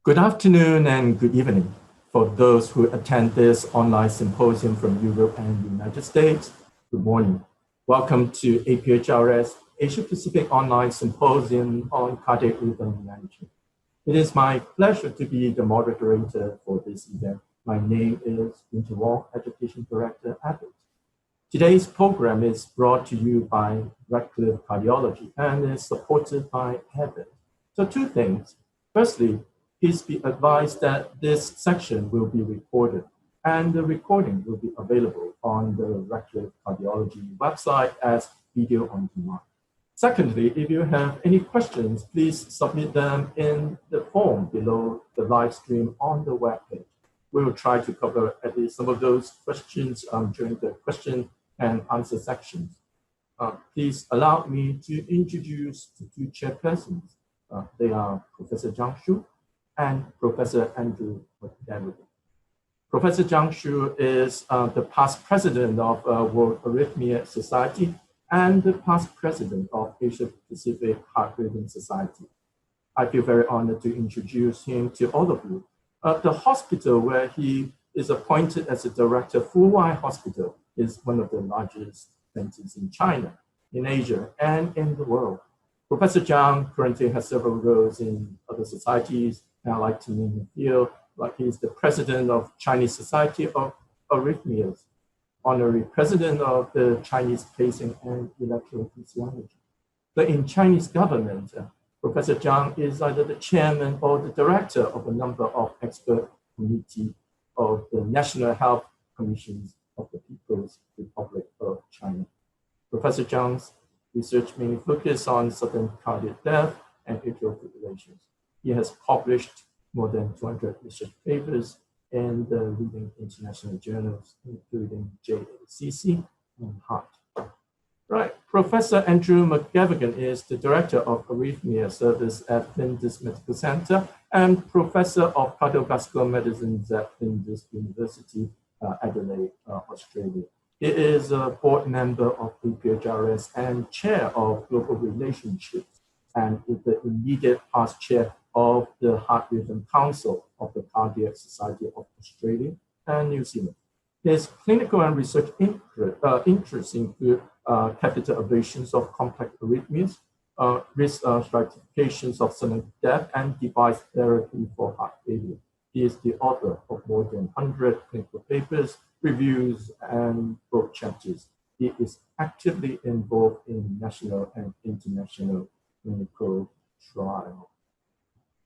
Good afternoon and good evening for those who attend this online symposium from Europe and the United States. Good morning. Welcome to APHRS Asia Pacific Online Symposium on Cardiac Rhythm Management. It is my pleasure to be the moderator for this event. My name is Winter Wong, Education Director at it. Today's program is brought to you by Radcliffe Cardiology and is supported by Abbott. So two things. Firstly, please be advised that this section will be recorded and the recording will be available on the Radcliffe Cardiology website as video on demand. Secondly, if you have any questions, please submit them in the form below the live stream on the webpage. We will try to cover at least some of those questions during the question and answer sections. Please allow me to introduce the two chairpersons. They are Professor Zhang Shu and Professor Andrew McGavin. Professor Zhang Shu is the past president of World Arrhythmia Society and the past president of Asia Pacific Heart Rhythm Society. I feel very honored to introduce him to all of you. The hospital where he is appointed as a director, Fuwai Hospital, is one of the largest centers in China, in Asia, and in the world. Professor Zhang currently has several roles in other societies, and I'd like to name a few, like he's the president of Chinese Society of Arrhythmias, honorary president of the Chinese Pacing and Electrophysiology. But in Chinese government, Professor Zhang is either the chairman or the director of a number of expert committees of the National Health Commissions of the People's Republic of China. Professor Zhang's research mainly focuses on sudden cardiac death and atrial fibrillations. He has published more than 200 research papers in the leading international journals, including JACC and Heart. Right, Professor Andrew McGavin is the Director of Arrhythmia Service at Flinders Medical Center and Professor of Cardiovascular Medicine at Flinders University, Adelaide, Australia. He is a board member of APHRS and chair of Global Relationships and is the immediate past chair of the Heart Rhythm Council of the Cardiac Society of Australia and New Zealand. His clinical and research interests include catheter ablations of complex arrhythmias, risk stratifications of sudden death, and device therapy for heart failure. He is the author of more than 100 clinical papers, reviews, and book chapters. He is actively involved in national and international clinical trials.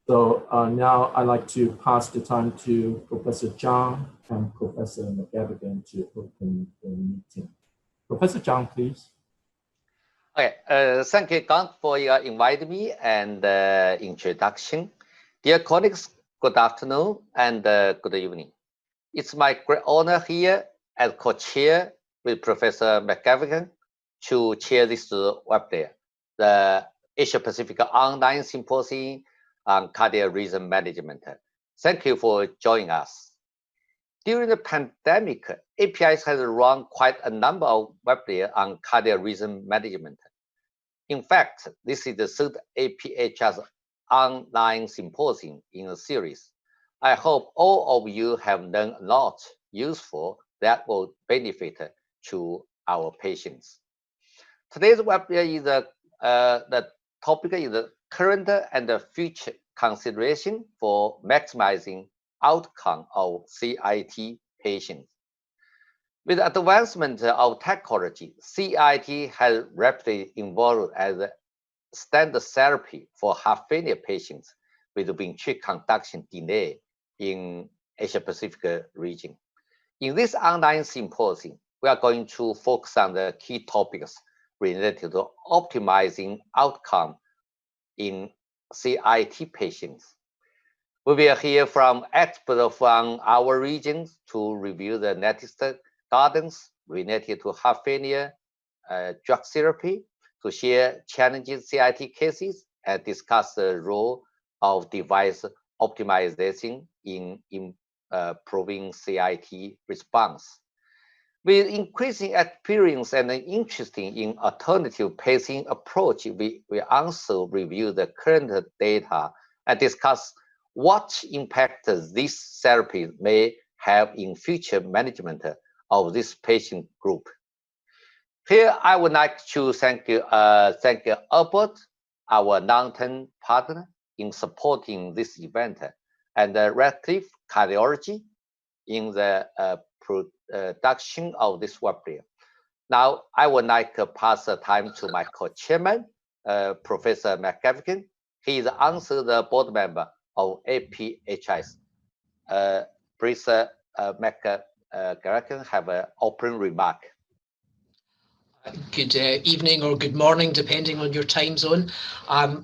So now I'd like to pass the time to Professor Zhang and Professor McGavin to open the meeting. Professor Zhang, please. Okay, thank you, Gant, for your inviting me and introduction. Dear colleagues, good afternoon and good evening. It's my great honor here as co-chair with Professor McGavin to chair this webinar, the Asia Pacific Online Symposium on Cardiac Rhythm Management. Thank you for joining us. During the pandemic, APIs has run quite a number of webinars on cardiac rhythm management. In fact, this is the third APHRS online symposium in a series. I hope all of you have learned a lot useful that will benefit to our patients. Today's webinar is the topic is the current and the future consideration for maximizing outcome of CIT patients. With the advancement of technology, CIT has rapidly evolved as a standard therapy for heart failure patients with ventricular conduction delay in Asia Pacific region. In this online symposium, we are going to focus on the key topics related to optimizing outcome in CIT patients. We will hear from experts from our regions to review the latest guidance related to heart failure drug therapy, to share challenging CIT cases, and discuss the role of device optimization in improving CIT response. With increasing experience and interest in alternative pacing approach, we also review the current data and discuss what impact this therapy may have in future management of this patient group. Here, I would like to thank Albert, our long-term partner, in supporting this event, and Radcliffe Cardiology in the production of this webinar. Now, I would like to pass the time to my co-chairman, Professor McGavin. He is also the board member of APHIS. Please, McGavin, have an open remark. Good evening or good morning, depending on your time zone.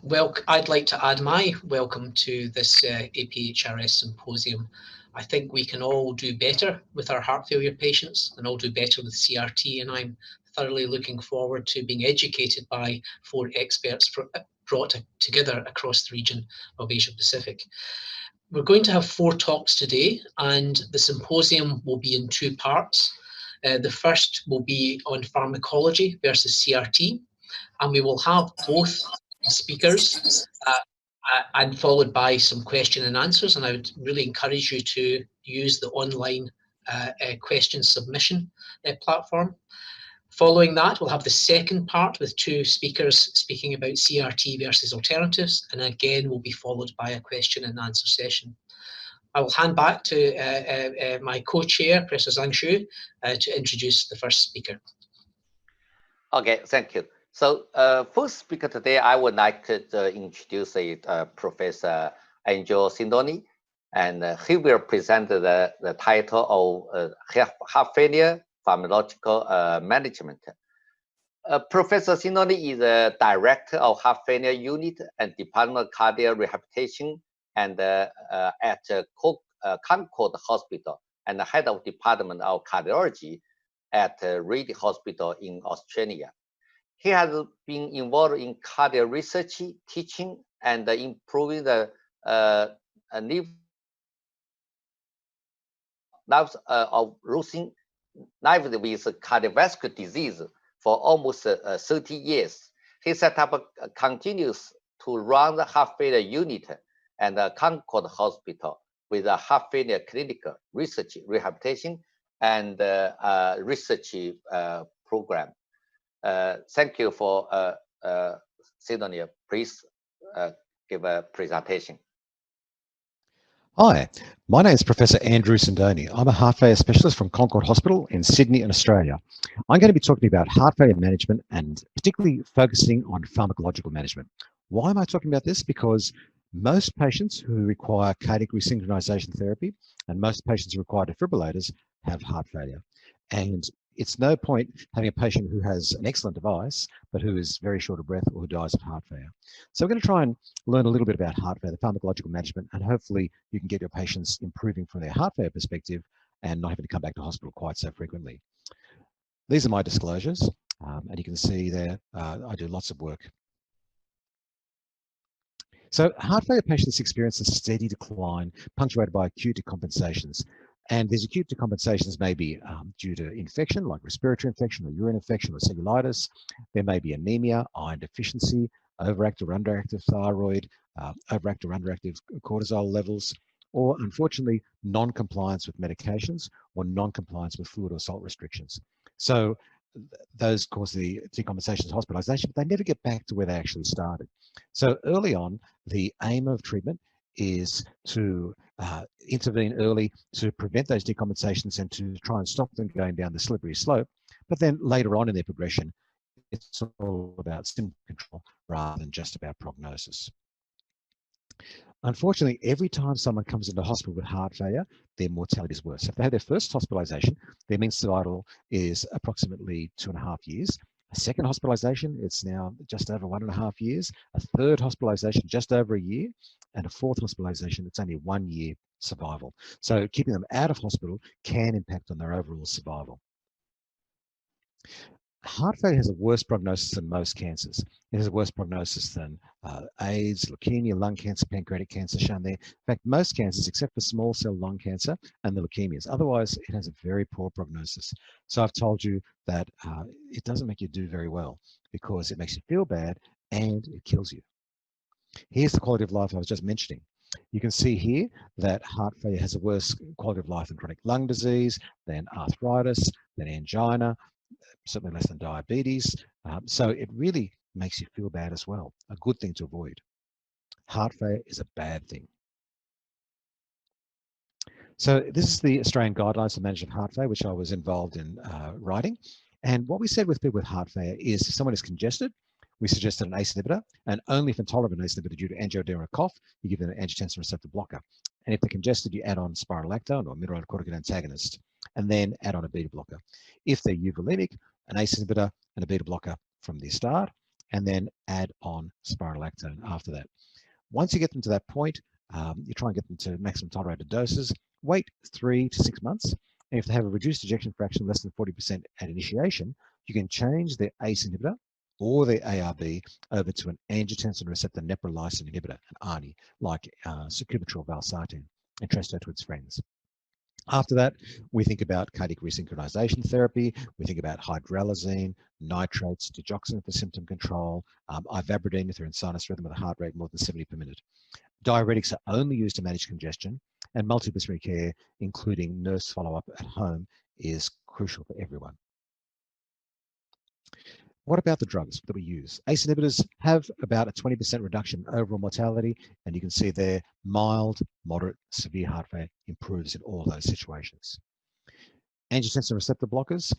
Well, I'd like to add my welcome to this APHRS symposium. I think we can all do better with our heart failure patients and all do better with CRT, and I'm thoroughly looking forward to being educated by 4 experts brought together across the region of Asia Pacific. We're going to have 4 talks today, and the symposium will be in 2 parts. The first will be on pharmacology versus CRT, and we will have both speakers and followed by some question and answers. And I would really encourage you to use the online question submission platform. Following that, we'll have the second part with 2 speakers speaking about CRT versus alternatives, and again will be followed by a question and answer session. I will hand back to my co-chair, Professor Zhang Xu, to introduce the first speaker. Okay, thank you. So first speaker today, I would like to introduce Professor Angel Sindoni, and he will present the title of Heart Failure Pharmacological Management. Professor Sindoni is a director of Heart Failure Unit and Department of Cardiac Rehabilitation and at Concord Hospital, and the head of Department of Cardiology at Reed Hospital in Australia. He has been involved in cardiac research, teaching, and improving the lives of losing lives with cardiovascular disease for almost 30 years. He set up continues to run the heart failure unit and Concord Hospital with a heart failure clinical research, rehabilitation, and research program. Thank you for Sidonia. Please give a presentation. Hi, my name is Professor Andrew Sindoni. I'm a heart failure specialist from Concord Hospital in Sydney in Australia. I'm going to be talking about heart failure management and particularly focusing on pharmacological management. Why am I talking about this? Because most patients who require cardiac resynchronization therapy and most patients who require defibrillators have heart failure. And it's no point having a patient who has an excellent device, but who is very short of breath or who dies of heart failure. So we're going to try and learn a little bit about heart failure, the pharmacological management, and hopefully you can get your patients improving from their heart failure perspective and not having to come back to hospital quite so frequently. These are my disclosures, and you can see there I do lots of work. So heart failure patients experience a steady decline punctuated by acute decompensations. And these acute decompensations may be due to infection, like respiratory infection or urine infection or cellulitis. There may be anemia, iron deficiency, overactive or underactive thyroid, overactive or underactive cortisol levels, or unfortunately, non-compliance with medications or non-compliance with fluid or salt restrictions. So those cause the decompensations, hospitalization, but they never get back to where they actually started. So early on, the aim of treatment is to intervene early to prevent those decompensations and to try and stop them going down the slippery slope. But then later on in their progression, it's all about symptom control rather than just about prognosis. Unfortunately, every time someone comes into hospital with heart failure, their mortality is worse. If they have their first hospitalization, their mean survival is approximately 2.5 years. A second hospitalization, it's now just over 1.5 years. A third hospitalization, just over a year. And a fourth hospitalization, it's only 1 year survival. So keeping them out of hospital can impact on their overall survival. Heart failure has a worse prognosis than most cancers. It has a worse prognosis than AIDS, leukemia, lung cancer, pancreatic cancer shown there. In fact, most cancers, except for small cell lung cancer and the leukemias. Otherwise, it has a very poor prognosis. So I've told you that it doesn't make you do very well because it makes you feel bad and it kills you. Here's the quality of life I was just mentioning. You can see here that heart failure has a worse quality of life than chronic lung disease, than arthritis, than angina, certainly less than diabetes. So it really makes you feel bad as well, a good thing to avoid. Heart failure is a bad thing. So this is the Australian Guidelines for Management of Heart Failure, which I was involved in writing. And what we said with people with heart failure is if someone is congested, we suggested an ACE inhibitor, and only if intolerant of an ACE inhibitor due to angioedema or cough, you give them an angiotensin receptor blocker. And if they're congested, you add on spironolactone or mineralocorticoid antagonist, and then add on a beta blocker. If they're euvolemic, an ACE inhibitor and a beta blocker from the start, and then add on spironolactone after that. Once you get them to that point, you try and get them to maximum tolerated doses, wait 3 to 6 months, and if they have a reduced ejection fraction less than 40% at initiation, you can change their ACE inhibitor or their ARB over to an angiotensin receptor neprilysin inhibitor, an ARNI, like sacubitril valsartan, and Entresto to its friends. After that, we think about cardiac resynchronization therapy. We think about hydralazine, nitrates, digoxin for symptom control, ivabradine if they're in sinus rhythm with a heart rate more than 70 per minute. Diuretics are only used to manage congestion, and multidisciplinary care, including nurse follow-up at home, is crucial for everyone. What about the drugs that we use? ACE inhibitors have about a 20% reduction in overall mortality, and you can see there mild, moderate, severe heart failure improves in all those situations. Angiotensin receptor blockers,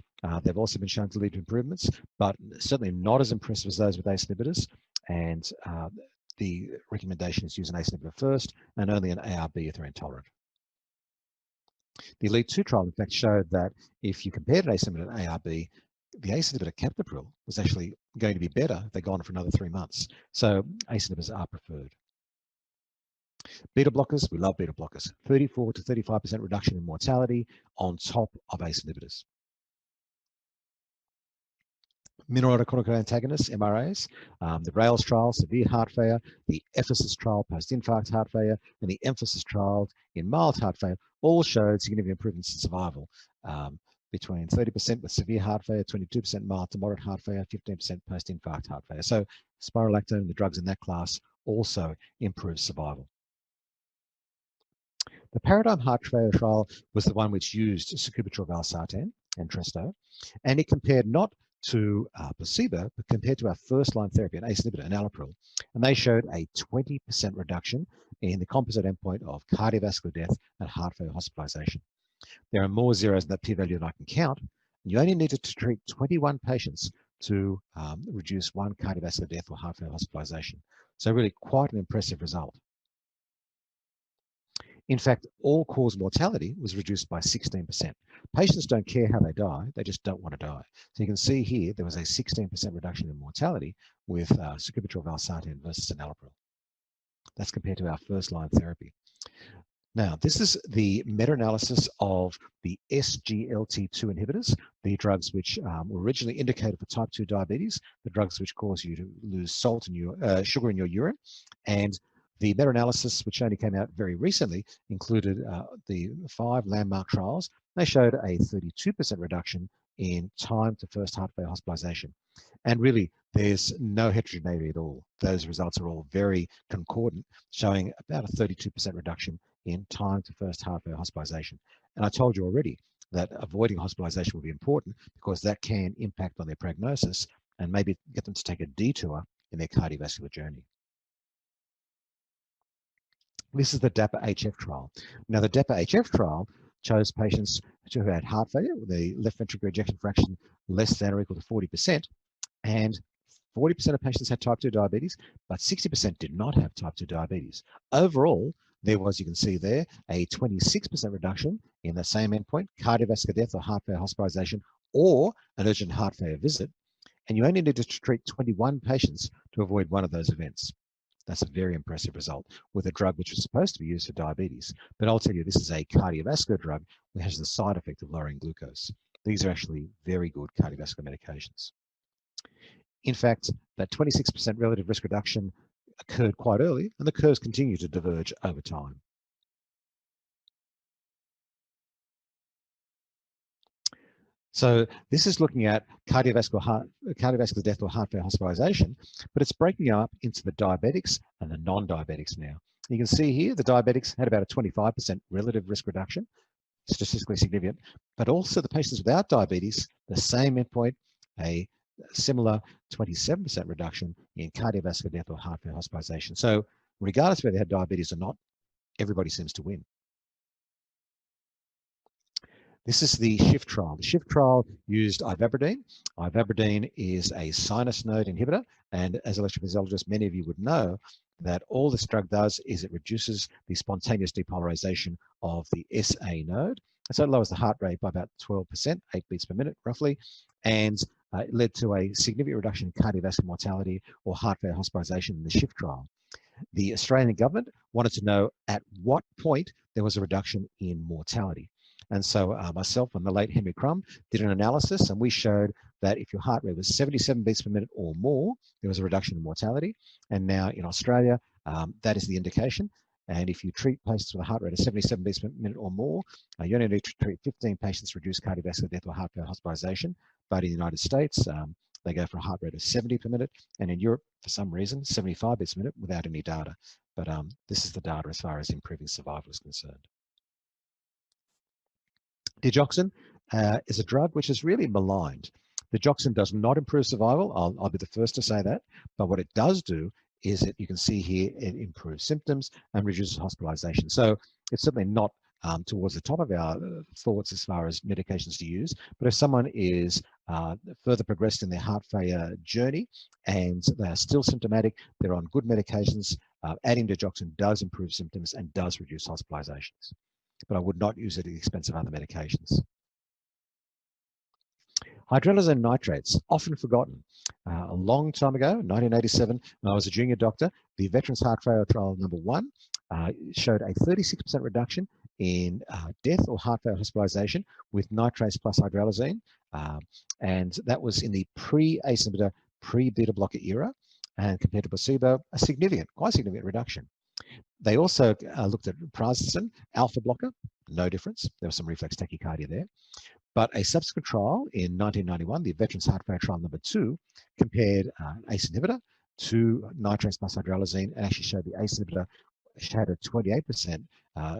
they've also been shown to lead to improvements, but certainly not as impressive as those with ACE inhibitors, and the recommendation is use an ACE inhibitor first and only an ARB if they're intolerant. The ELITE 2 trial, in fact, showed that if you compared an ACE inhibitor and ARB, the ACE inhibitor captopril was actually going to be better if they'd gone for another 3 months. So ACE inhibitors are preferred. Beta blockers, we love beta blockers. 34 to 35% reduction in mortality on top of ACE inhibitors. Mineralocorticoid antagonists, MRAs, the RAILS trial, severe heart failure, the EPHASIS trial, post-infarct heart failure, and the EMPHASIS trial in mild heart failure all showed significant improvements in survival. Between 30% with severe heart failure, 22% mild to moderate heart failure, 15% post-infarct heart failure. So spironolactone and the drugs in that class also improve survival. The paradigm heart failure trial was the one which used sacubitril valsartan and Entresto, and it compared not to placebo, but compared to our first-line therapy, an ACE inhibitor, enalapril, and they showed a 20% reduction in the composite endpoint of cardiovascular death and heart failure hospitalization. There are more zeros in that p-value than I can count. You only needed to treat 21 patients to reduce one cardiovascular death or heart failure hospitalization. So really quite an impressive result. In fact, all-cause mortality was reduced by 16%. Patients don't care how they die, they just don't want to die. So you can see here, there was a 16% reduction in mortality with sacubitril valsartan versus enalapril. That's compared to our first-line therapy. Now, this is the meta-analysis of the SGLT2 inhibitors, the drugs which were originally indicated for type 2 diabetes, the drugs which cause you to lose salt in your sugar in your urine, and the meta-analysis, which only came out very recently, included the 5 landmark trials. They showed a 32% reduction in time to first heart failure hospitalization. And really, there's no heterogeneity at all. Those results are all very concordant, showing about a 32% reduction in time to first heart failure hospitalization. And I told you already that avoiding hospitalization will be important because that can impact on their prognosis and maybe get them to take a detour in their cardiovascular journey. This is the Dapa HF trial. Now, the Dapa HF trial chose patients who had heart failure with a left ventricular ejection fraction less than or equal to 40%, and 40% of patients had type 2 diabetes, but 60% did not have type 2 diabetes. Overall, there was, you can see there, a 26% reduction in the same endpoint, cardiovascular death or heart failure hospitalization, or an urgent heart failure visit, and you only needed to treat 21 patients to avoid one of those events. That's a very impressive result with a drug which was supposed to be used for diabetes. But I'll tell you, this is a cardiovascular drug which has the side effect of lowering glucose. These are actually very good cardiovascular medications. In fact, that 26% relative risk reduction occurred quite early, and the curves continue to diverge over time. So this is looking at cardiovascular death or heart failure hospitalization, but it's breaking up into the diabetics and the non-diabetics now. You can see here the diabetics had about a 25% relative risk reduction, statistically significant, but also the patients without diabetes, the same endpoint, a similar 27% reduction in cardiovascular death or heart failure hospitalization. So regardless of whether they had diabetes or not, everybody seems to win. This is the SHIFT trial. The SHIFT trial used ivabradine. Ivabradine is a sinus node inhibitor, and as electrophysiologists, many of you would know that all this drug does is it reduces the spontaneous depolarization of the SA node. And so it lowers the heart rate by about 12%, 8 beats per minute roughly, and it led to a significant reduction in cardiovascular mortality or heart failure hospitalization in the SHIFT trial. The Australian government wanted to know at what point there was a reduction in mortality. And so myself and the late Henry Crum did an analysis, and we showed that if your heart rate was 77 beats per minute or more, there was a reduction in mortality. And now in Australia, that is the indication. And if you treat patients with a heart rate of 77 beats per minute or more, you only need to treat 15 patients to reduce cardiovascular death or heart failure hospitalization. But in the United States, they go for a heart rate of 70 per minute, and in Europe, for some reason, 75 beats per minute without any data. But this is the data as far as improving survival is concerned. Digoxin is a drug which is really maligned. Digoxin does not improve survival. I'll be the first to say that. But what it does do is that you can see here, it improves symptoms and reduces hospitalization. So it's certainly not towards the top of our thoughts as far as medications to use. But if someone is further progressed in their heart failure journey and they are still symptomatic, they're on good medications, adding digoxin does improve symptoms and does reduce hospitalizations. But I would not use it at the expense of other medications. Hydralazine nitrates, often forgotten. A long time ago, 1987, when I was a junior doctor, the Veterans Heart Failure Trial number 1 showed a 36% reduction in death or heart failure hospitalization with nitrates plus hydralazine. And that was in the pre-ACE inhibitor, pre-beta blocker era. And compared to placebo, a significant, quite significant reduction. They also looked at prazosin, alpha blocker, no difference. There was some reflex tachycardia there. But a subsequent trial in 1991, the Veterans Heart Failure Trial number 2, compared an ACE inhibitor to nitrates plus hydralazine and actually showed the ACE inhibitor had a 28%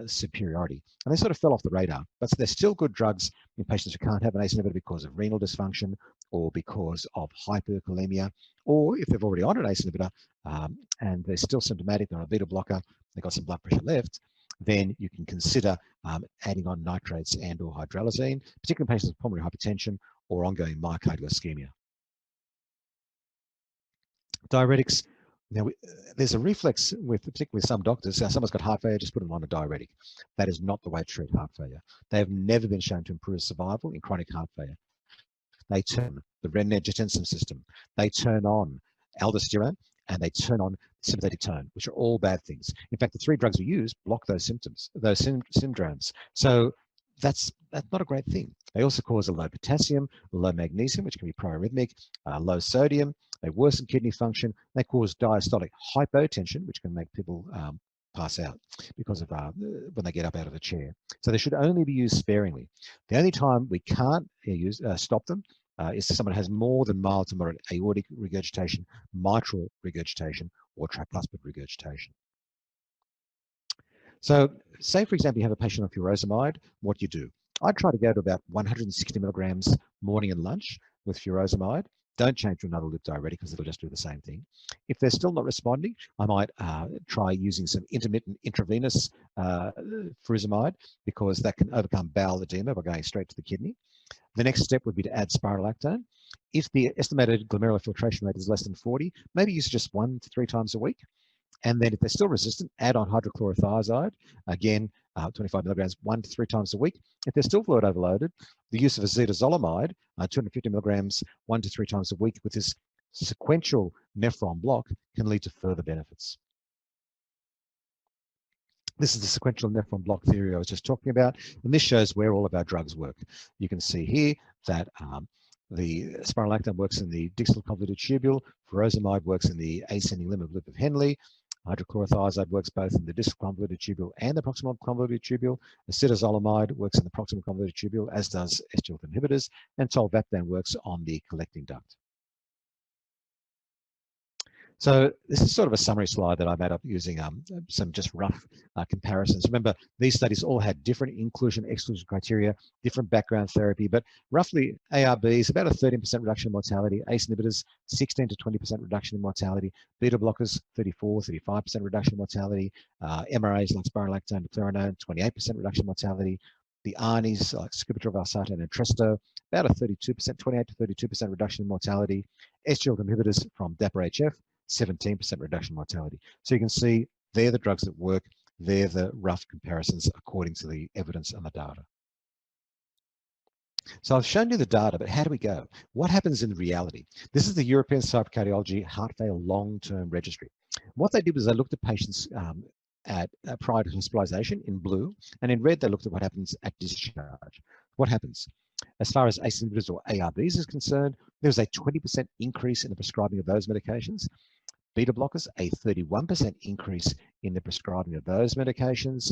superiority. And they sort of fell off the radar. But they're still good drugs in patients who can't have an ACE inhibitor because of renal dysfunction or because of hyperkalemia, or if they've already on an ACE inhibitor and they're still symptomatic, they're on a beta blocker, they've got some blood pressure left, then you can consider adding on nitrates and or hydralazine, particularly in patients with pulmonary hypertension or ongoing myocardial ischemia. Diuretics. Now, there's a reflex with particularly some doctors, someone's got heart failure, just put them on a diuretic. That is not the way to treat heart failure. They have never been shown to improve survival in chronic heart failure. They turn the renin-angiotensin system. They turn on aldosterone, and they turn on sympathetic tone, which are all bad things. In fact, the 3 drugs we use block those symptoms, those syndromes. So that's not a great thing. They also cause a low potassium, low magnesium, which can be proarrhythmic, low sodium. They worsen kidney function. They cause diastolic hypotension, which can make people pass out because of when they get up out of the chair. So they should only be used sparingly. The only time we can't stop them is if someone has more than mild to moderate aortic regurgitation, mitral regurgitation, or tricuspid regurgitation. So say, for example, you have a patient on furosemide, what do you do? I'd try to go to about 160 milligrams morning and lunch with furosemide. Don't change to another lip diuretic because it'll just do the same thing. If they're still not responding, I might try using some intermittent intravenous furosemide because that can overcome bowel edema by going straight to the kidney. The next step would be to add spironolactone. If the estimated glomerular filtration rate is less than 40, maybe use it just 1 to 3 times a week. And then if they're still resistant, add on hydrochlorothiazide, again, 25 milligrams, 1 to 3 times a week. If they're still fluid overloaded, the use of acetazolamide, 250 milligrams, 1 to 3 times a week with this sequential nephron block can lead to further benefits. This is the sequential nephron block theory I was just talking about, and this shows where all of our drugs work. You can see here that the spironolactone works in the distal convoluted tubule, furosemide works in the ascending limb of lip of Henle, hydrochlorothiazide works both in the distal convoluted tubule and the proximal convoluted tubule, acetazolamide works in the proximal convoluted tubule, as does SGLT inhibitors, and tolvaptan works on the collecting duct. So this is sort of a summary slide that I made up using some just rough comparisons. Remember, these studies all had different inclusion-exclusion criteria, different background therapy, but roughly ARBs, about a 13% reduction in mortality, ACE inhibitors, 16 to 20% reduction in mortality, beta blockers, 35% reduction in mortality, MRAs like spironolactone and eplerenone, 28% reduction in mortality, the ARNIs like sacubitril, valsartan, and Entresto, about a 28 to 32% reduction in mortality, SGLT inhibitors from Dapa HF, 17% reduction in mortality. So you can see they're the drugs that work. They're the rough comparisons according to the evidence and the data. So I've shown you the data, but how do we go? What happens in reality? This is the European Society of Cardiology Heart Failure Long-Term Registry. What they did was they looked at patients at prior to hospitalization in blue, and in red they looked at what happens at discharge. What happens? As far as ACE inhibitors or ARBs is concerned, there's a 20% increase in the prescribing of those medications. Beta blockers, a 31% increase in the prescribing of those medications,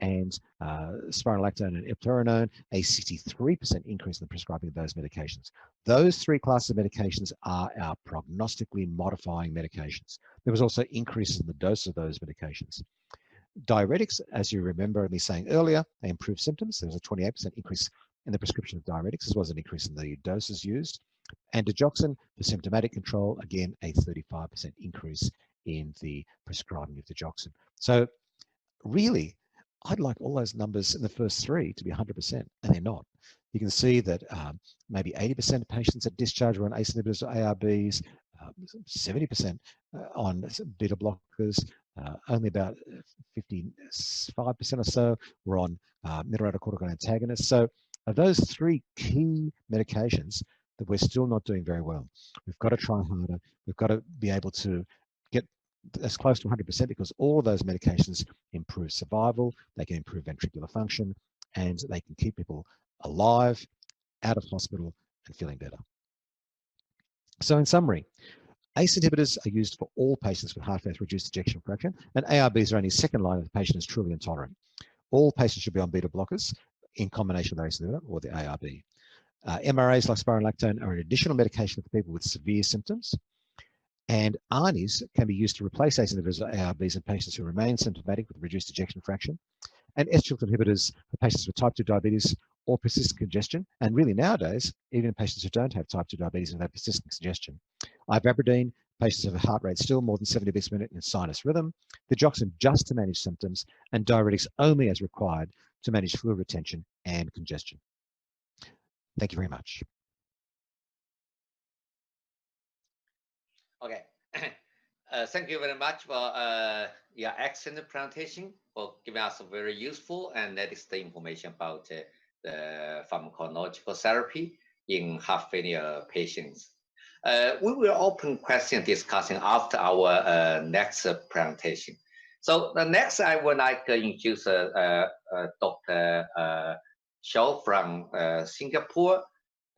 and spironolactone and eplerenone, a 63% increase in the prescribing of those medications. Those three classes of medications are our prognostically modifying medications. There was also increases in the dose of those medications. Diuretics, as you remember me saying earlier, they improve symptoms. There was a 28% increase in the prescription of diuretics, as well as an increase in the doses used. And digoxin for symptomatic control, again, a 35% increase in the prescribing of digoxin. So really, I'd like all those numbers in the first three to be 100%, and they're not. You can see that maybe 80% of patients at discharge were on ACE inhibitors or ARBs, 70% on beta blockers, only about 55% or so were on mineralocorticoid antagonists. So of those three key medications, that we're still not doing very well. We've got to try harder. We've got to be able to get as close to 100% because all of those medications improve survival, they can improve ventricular function, and they can keep people alive, out of hospital, and feeling better. So in summary, ACE inhibitors are used for all patients with heart failure with reduced ejection fraction, and ARBs are only second line if the patient is truly intolerant. All patients should be on beta blockers in combination with ACE inhibitor or the ARB. MRAs like spironolactone are an additional medication for people with severe symptoms, and ARNIs can be used to replace ACE inhibitors or ARBs in patients who remain symptomatic with reduced ejection fraction, and SGLT inhibitors for patients with type 2 diabetes or persistent congestion, and really nowadays, even in patients who don't have type 2 diabetes and have persistent congestion. Ivabradine, patients have a heart rate still more than 70 beats per minute in sinus rhythm, digoxin just to manage symptoms, and diuretics only as required to manage fluid retention and congestion. Thank you very much. Okay. Thank you very much for your excellent presentation, for giving us a very useful and that is the information about the pharmacological therapy in heart failure patients. We will open question discussion after our next presentation. So the next I would like to introduce Dr. Xiao from Singapore,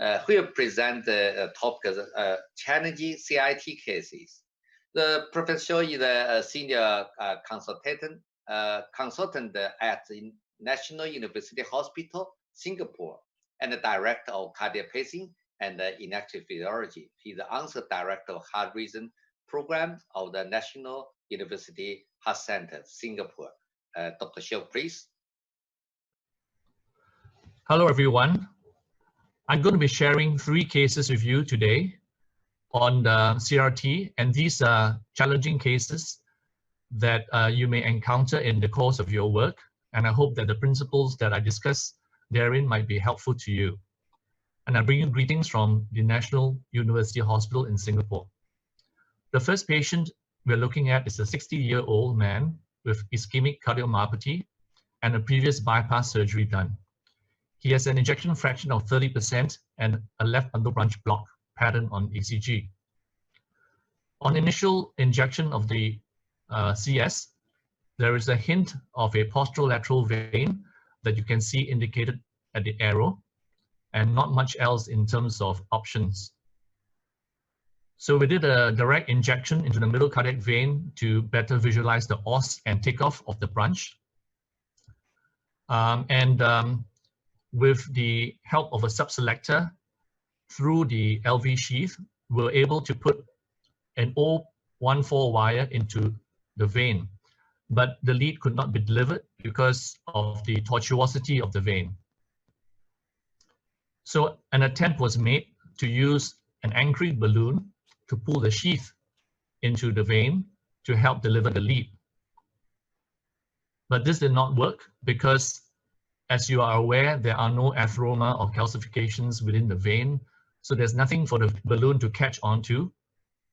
who will present the topic of challenging CRT cases. The professor is a senior consultant at the National University Hospital, Singapore, and the director of cardiac pacing and electrophysiology. He's the answer director of heart rhythm program of the National University Heart Center, Singapore. Dr. Xiao, please. Hello, everyone. I'm going to be sharing 3 cases with you today on the CRT, and these are challenging cases that you may encounter in the course of your work, and I hope that the principles that I discuss therein might be helpful to you. And I bring you greetings from the National University Hospital in Singapore. The first patient we're looking at is a 60-year-old man with ischemic cardiomyopathy and a previous bypass surgery done. He has an ejection fraction of 30% and a left underbranch block pattern on ECG. On initial injection of the CS, there is a hint of a posterolateral vein that you can see indicated at the arrow, and not much else in terms of options. So we did a direct injection into the middle cardiac vein to better visualize the os and takeoff of the branch. With the help of a subselector through the LV sheath, we're able to put an 1,4 wire into the vein, but the lead could not be delivered because of the tortuosity of the vein. So an attempt was made to use an anchoring balloon to pull the sheath into the vein to help deliver the lead. But this did not work because, as you are aware, there are no atheroma or calcifications within the vein, so there's nothing for the balloon to catch onto,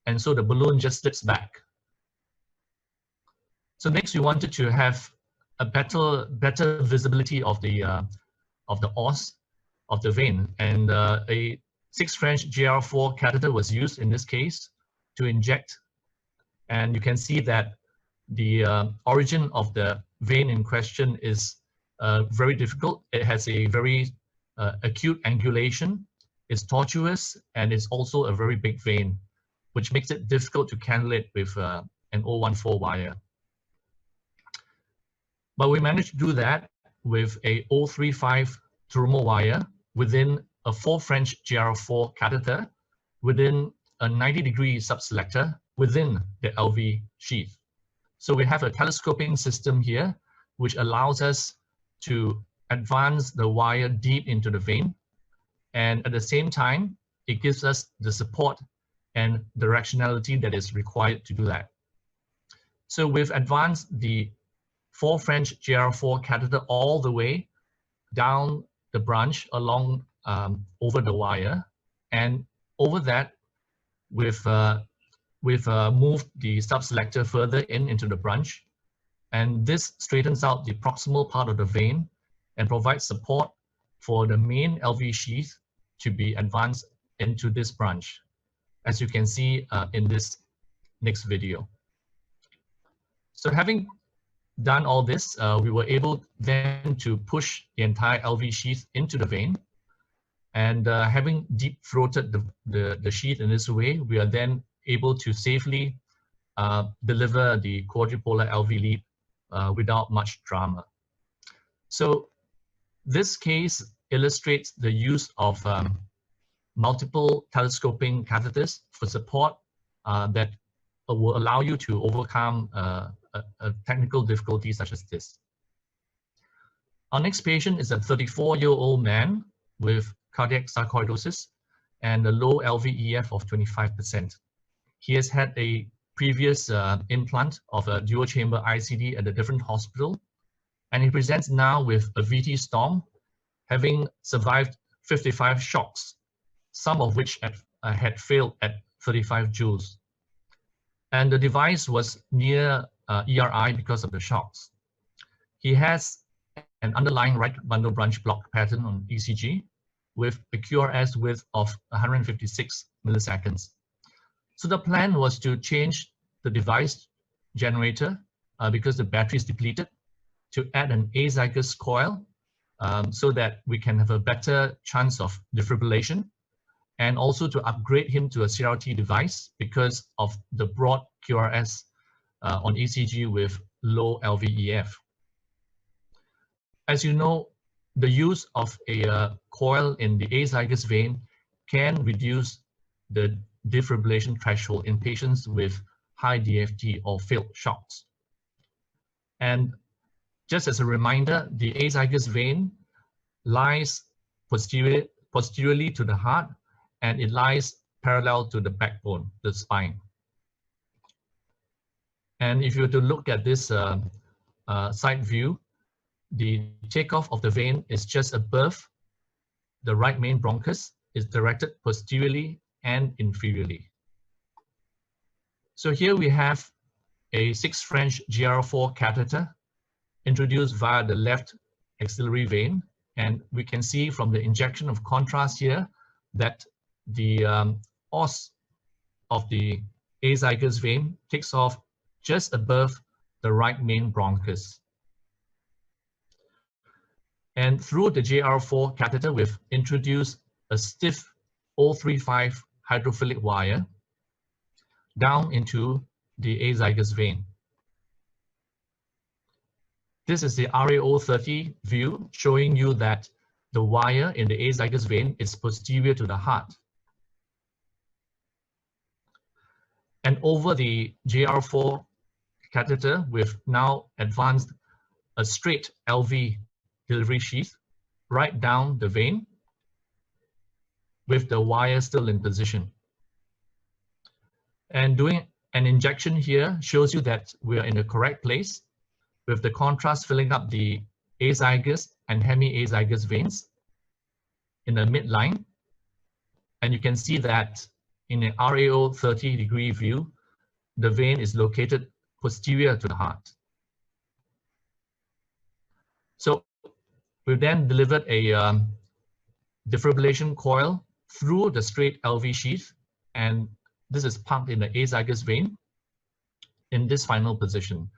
and so the balloon just slips back. So next, we wanted to have a better visibility of the os of the vein, and a 6 French GR4 catheter was used in this case to inject, and you can see that the origin of the vein in question is very difficult. It has a very acute angulation, it's tortuous, and it's also a very big vein, which makes it difficult to cannulate with an 014 wire. But we managed to do that with a 035 Terumo wire within a 4 French GR4 catheter within a 90-degree subselector within the LV sheath. So we have a telescoping system here, which allows us to advance the wire deep into the vein. And at the same time, it gives us the support and directionality that is required to do that. So we've advanced the 4 French GR4 catheter all the way down the branch along over the wire, and over that we've moved the subselector further into the branch, and this straightens out the proximal part of the vein and provides support for the main LV sheath to be advanced into this branch, as you can see in this next video. So having done all this, we were able then to push the entire LV sheath into the vein, and having deep throated the sheath in this way, we are then able to safely deliver the quadripolar LV lead without much drama. So this case illustrates the use of multiple telescoping catheters for support that will allow you to overcome a technical difficulty such as this. Our next patient is a 34-year-old man with cardiac sarcoidosis and a low LVEF of 25%. He has had a previous implant of a dual chamber ICD at a different hospital, and he presents now with a VT storm, having survived 55 shocks, some of which had failed at 35 joules. And the device was near ERI because of the shocks. He has an underlying right bundle branch block pattern on ECG with a QRS width of 156 milliseconds. So the plan was to change the device generator because the battery is depleted, to add an azygous coil so that we can have a better chance of defibrillation, and also to upgrade him to a CRT device because of the broad QRS on ECG with low LVEF. As you know, the use of a coil in the azygous vein can reduce the defibrillation threshold in patients with high DFT or failed shocks. And just as a reminder, the azygous vein lies posteriorly to the heart, and it lies parallel to the backbone, the spine. And if you were to look at this side view, the takeoff of the vein is just above the right main bronchus, is directed posteriorly and inferiorly. So here we have a 6 French GR4 catheter introduced via the left axillary vein, and we can see from the injection of contrast here that the os of the azygous vein takes off just above the right main bronchus. And through the GR4 catheter, we've introduced a stiff 035 hydrophilic wire down into the azygous vein. This is the RAO30 view showing you that the wire in the azygous vein is posterior to the heart. And over the JR4 catheter, we've now advanced a straight LV delivery sheath right down the vein with the wire still in position. And doing an injection here shows you that we are in the correct place with the contrast filling up the azygous and hemiazygous veins in the midline. And you can see that in an RAO 30-degree view, the vein is located posterior to the heart. So we then delivered a defibrillation coil through the straight LV sheath, and this is pumped in the azygous vein in this final position.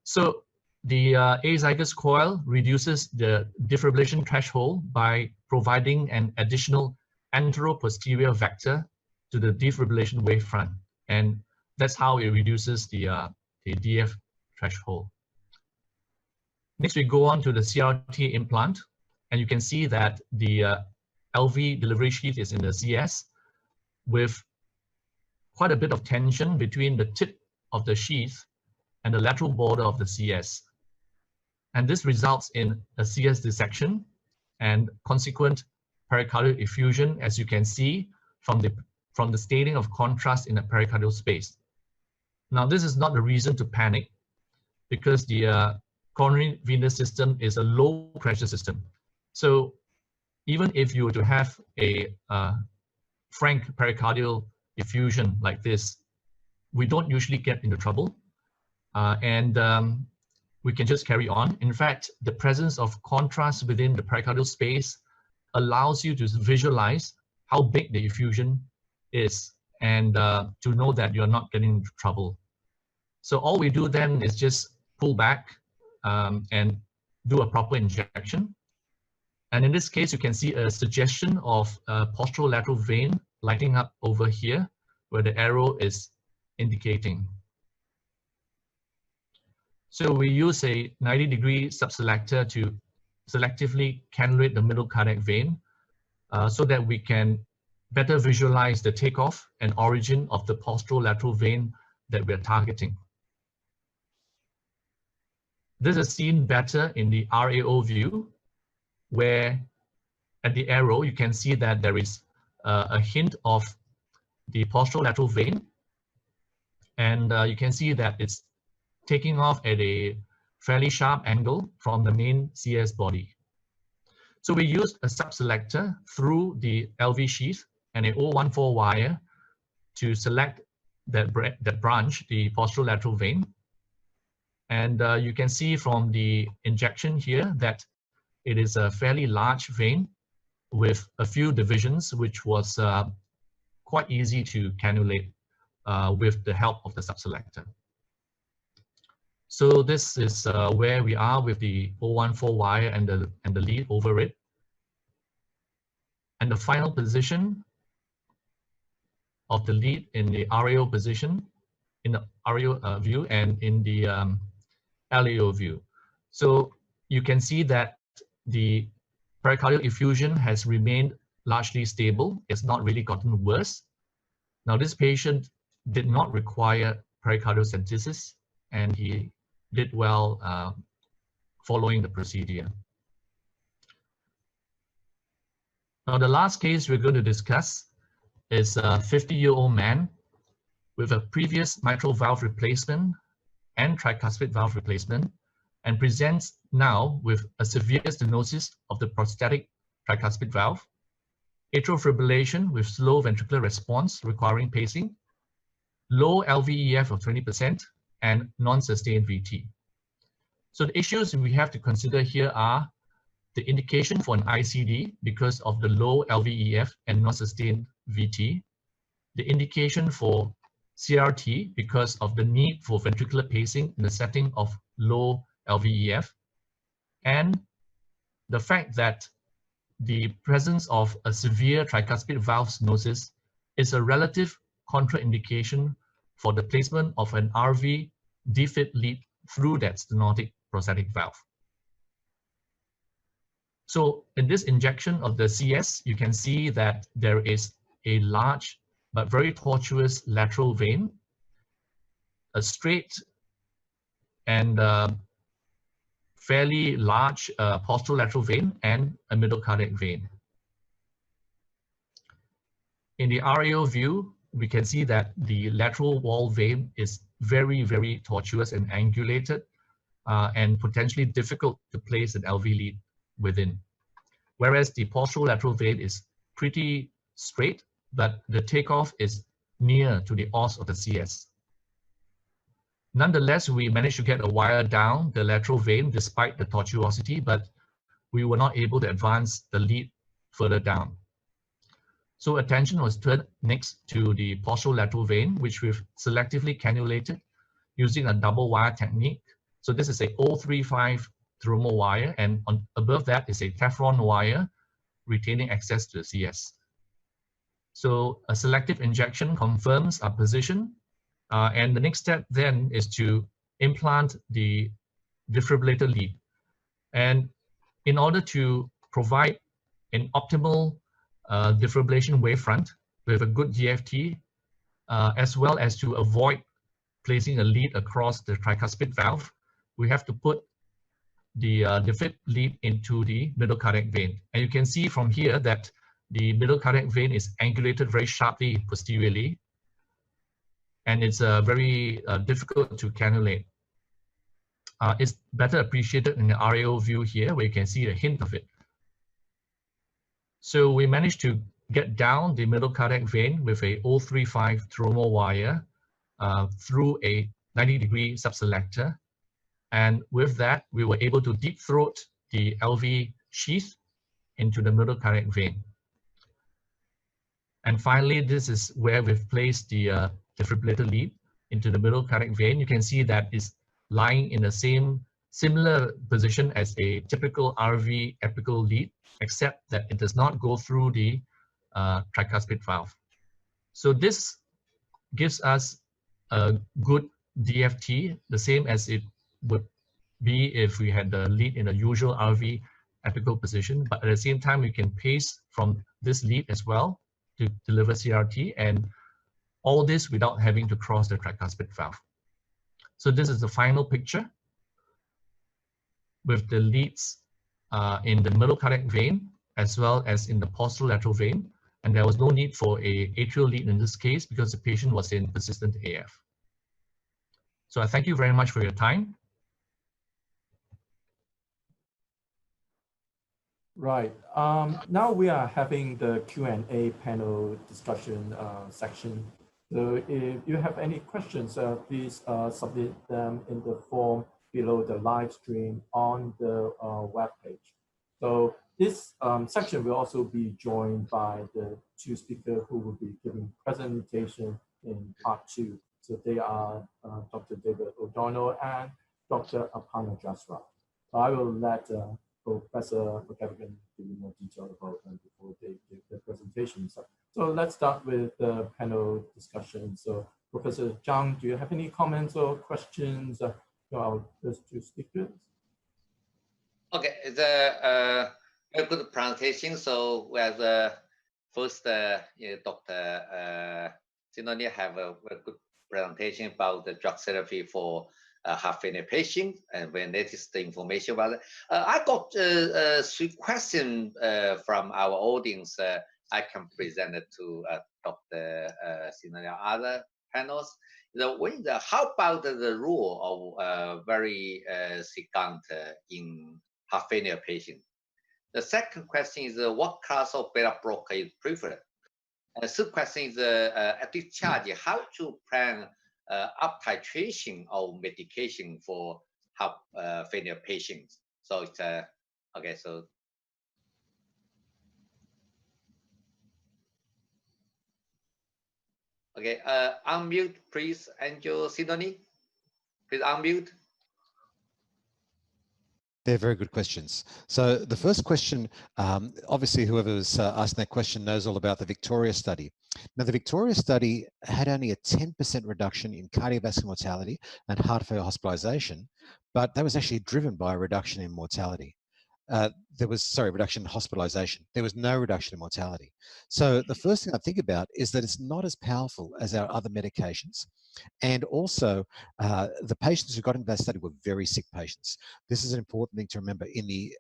So the azygous coil reduces the defibrillation threshold by providing an additional antero-posterior vector to the defibrillation wavefront, and that's how it reduces the DF threshold. Next, we go on to the CRT implant, and you can see that the LV delivery sheath is in the CS with quite a bit of tension between the tip of the sheath and the lateral border of the CS. And this results in a CS dissection and consequent pericardial effusion, as you can see from the staining of contrast in the pericardial space. Now, this is not a reason to panic because the coronary venous system is a low pressure system. So even if you were to have a frank pericardial effusion like this, we don't usually get into trouble. We can just carry on. In fact, the presence of contrast within the pericardial space allows you to visualize how big the effusion is and to know that you're not getting into trouble. So all we do then is just pull back and do a proper injection. And in this case, you can see a suggestion of a posterolateral vein lighting up over here where the arrow is indicating. So we use a 90-degree subselector to selectively cannulate the middle cardiac vein so that we can better visualize the takeoff and origin of the posterolateral vein that we're targeting. This is seen better in the RAO view, where at the arrow, you can see that there is a hint of the posterolateral vein. And you can see that it's taking off at a fairly sharp angle from the main CS body. So we used a subselector through the LV sheath and a 014 wire to select that branch, the posterolateral vein. And you can see from the injection here that it is a fairly large vein with a few divisions, which was quite easy to cannulate with the help of the subselector. So this is where we are with the 014 wire and the lead over it. And the final position of the lead in the RAO position, in the RAO view and in the LAO view. So you can see that the pericardial effusion has remained largely stable. It's not really gotten worse. Now, this patient did not require pericardiocentesis, and he did well following the procedure. Now, the last case we're going to discuss is a 50-year-old man with a previous mitral valve replacement and tricuspid valve replacement, and presents now with a severe stenosis of the prostatic tricuspid valve, atrial fibrillation with slow ventricular response requiring pacing, low LVEF of 20%, and non-sustained VT. So the issues we have to consider here are the indication for an ICD because of the low LVEF and non-sustained VT, the indication for CRT because of the need for ventricular pacing in the setting of low LVEF, and the fact that the presence of a severe tricuspid valve stenosis is a relative contraindication for the placement of an RV defib lead through that stenotic prostatic valve. So in this injection of the CS, you can see that there is a large but very tortuous lateral vein a straight and fairly large posterolateral vein and a middle cardiac vein. In the RAO view, we can see that the lateral wall vein is very, very tortuous and angulated and potentially difficult to place an LV lead within. Whereas the posterolateral vein is pretty straight, but the takeoff is near to the os of the CS. Nonetheless, we managed to get a wire down the lateral vein despite the tortuosity, but we were not able to advance the lead further down. So attention was turned next to the posterolateral vein, which we've selectively cannulated using a double wire technique. So this is a 035 thrombal wire, and above that is a Nephron wire retaining access to the CS. So a selective injection confirms our position, and the next step then is to implant the defibrillator lead. And in order to provide an optimal defibrillation wavefront with a good DFT, as well as to avoid placing a lead across the tricuspid valve, we have to put the defib lead into the middle cardiac vein. And you can see from here that the middle cardiac vein is angulated very sharply posteriorly, and it's very difficult to cannulate. It's better appreciated in the RAO view here, where you can see a hint of it. So we managed to get down the middle cardiac vein with a 035 thrombal wire through a 90-degree subselector. And with that, we were able to deep throat the LV sheath into the middle cardiac vein. And finally, this is where we've placed the defibrillator lead into the middle cardiac vein. You can see that it's lying in the similar position as a typical RV apical lead, except that it does not go through the tricuspid valve. So this gives us a good DFT, the same as it would be if we had the lead in a usual RV apical position, but at the same time, we can pace from this lead as well to deliver CRT, and all this without having to cross the tricuspid valve. So this is the final picture with the leads in the middle cardiac vein as well as in the posterolateral vein, and there was no need for a atrial lead in this case because the patient was in persistent AF. So I thank you very much for your time. Right. Now we are having the Q&A panel discussion section. So if you have any questions, please submit them in the form below the live stream on the web page. So this section will also be joined by the two speakers who will be giving presentation in part 2. So they are Dr. David O'Donnell and Dr. Aparna Jasra. So I will let Professor McGavigan give you more detail about them before they give the presentation. So let's start with the panel discussion. So Professor Zhang, do you have any comments or questions about those two speakers? Okay, it's a very good presentation. So we have the first Dr. Sinoni have a very good presentation about the drug therapy for heart failure patient and very latest information about it. I got 3 questions from our audience. I can present it to Dr. Sinoni and other panels. How about the rule of very secant in heart failure patient? The second question is what class of beta blocker is preferred? And the third question is at discharge, how to plan up titration of medication for heart failure patients. So it's okay. So okay, unmute please, Angel Sinoni. Please unmute. They're very good questions. So the first question, obviously whoever's asking that question knows all about the Victoria study. Now the Victoria study had only a 10% reduction in cardiovascular mortality and heart failure hospitalization, but that was actually driven by a reduction in mortality. reduction in hospitalization. There was no reduction in mortality. So the first thing I think about is that it's not as powerful as our other medications. And also, the patients who got into that study were very sick patients. This is an important thing to remember. In the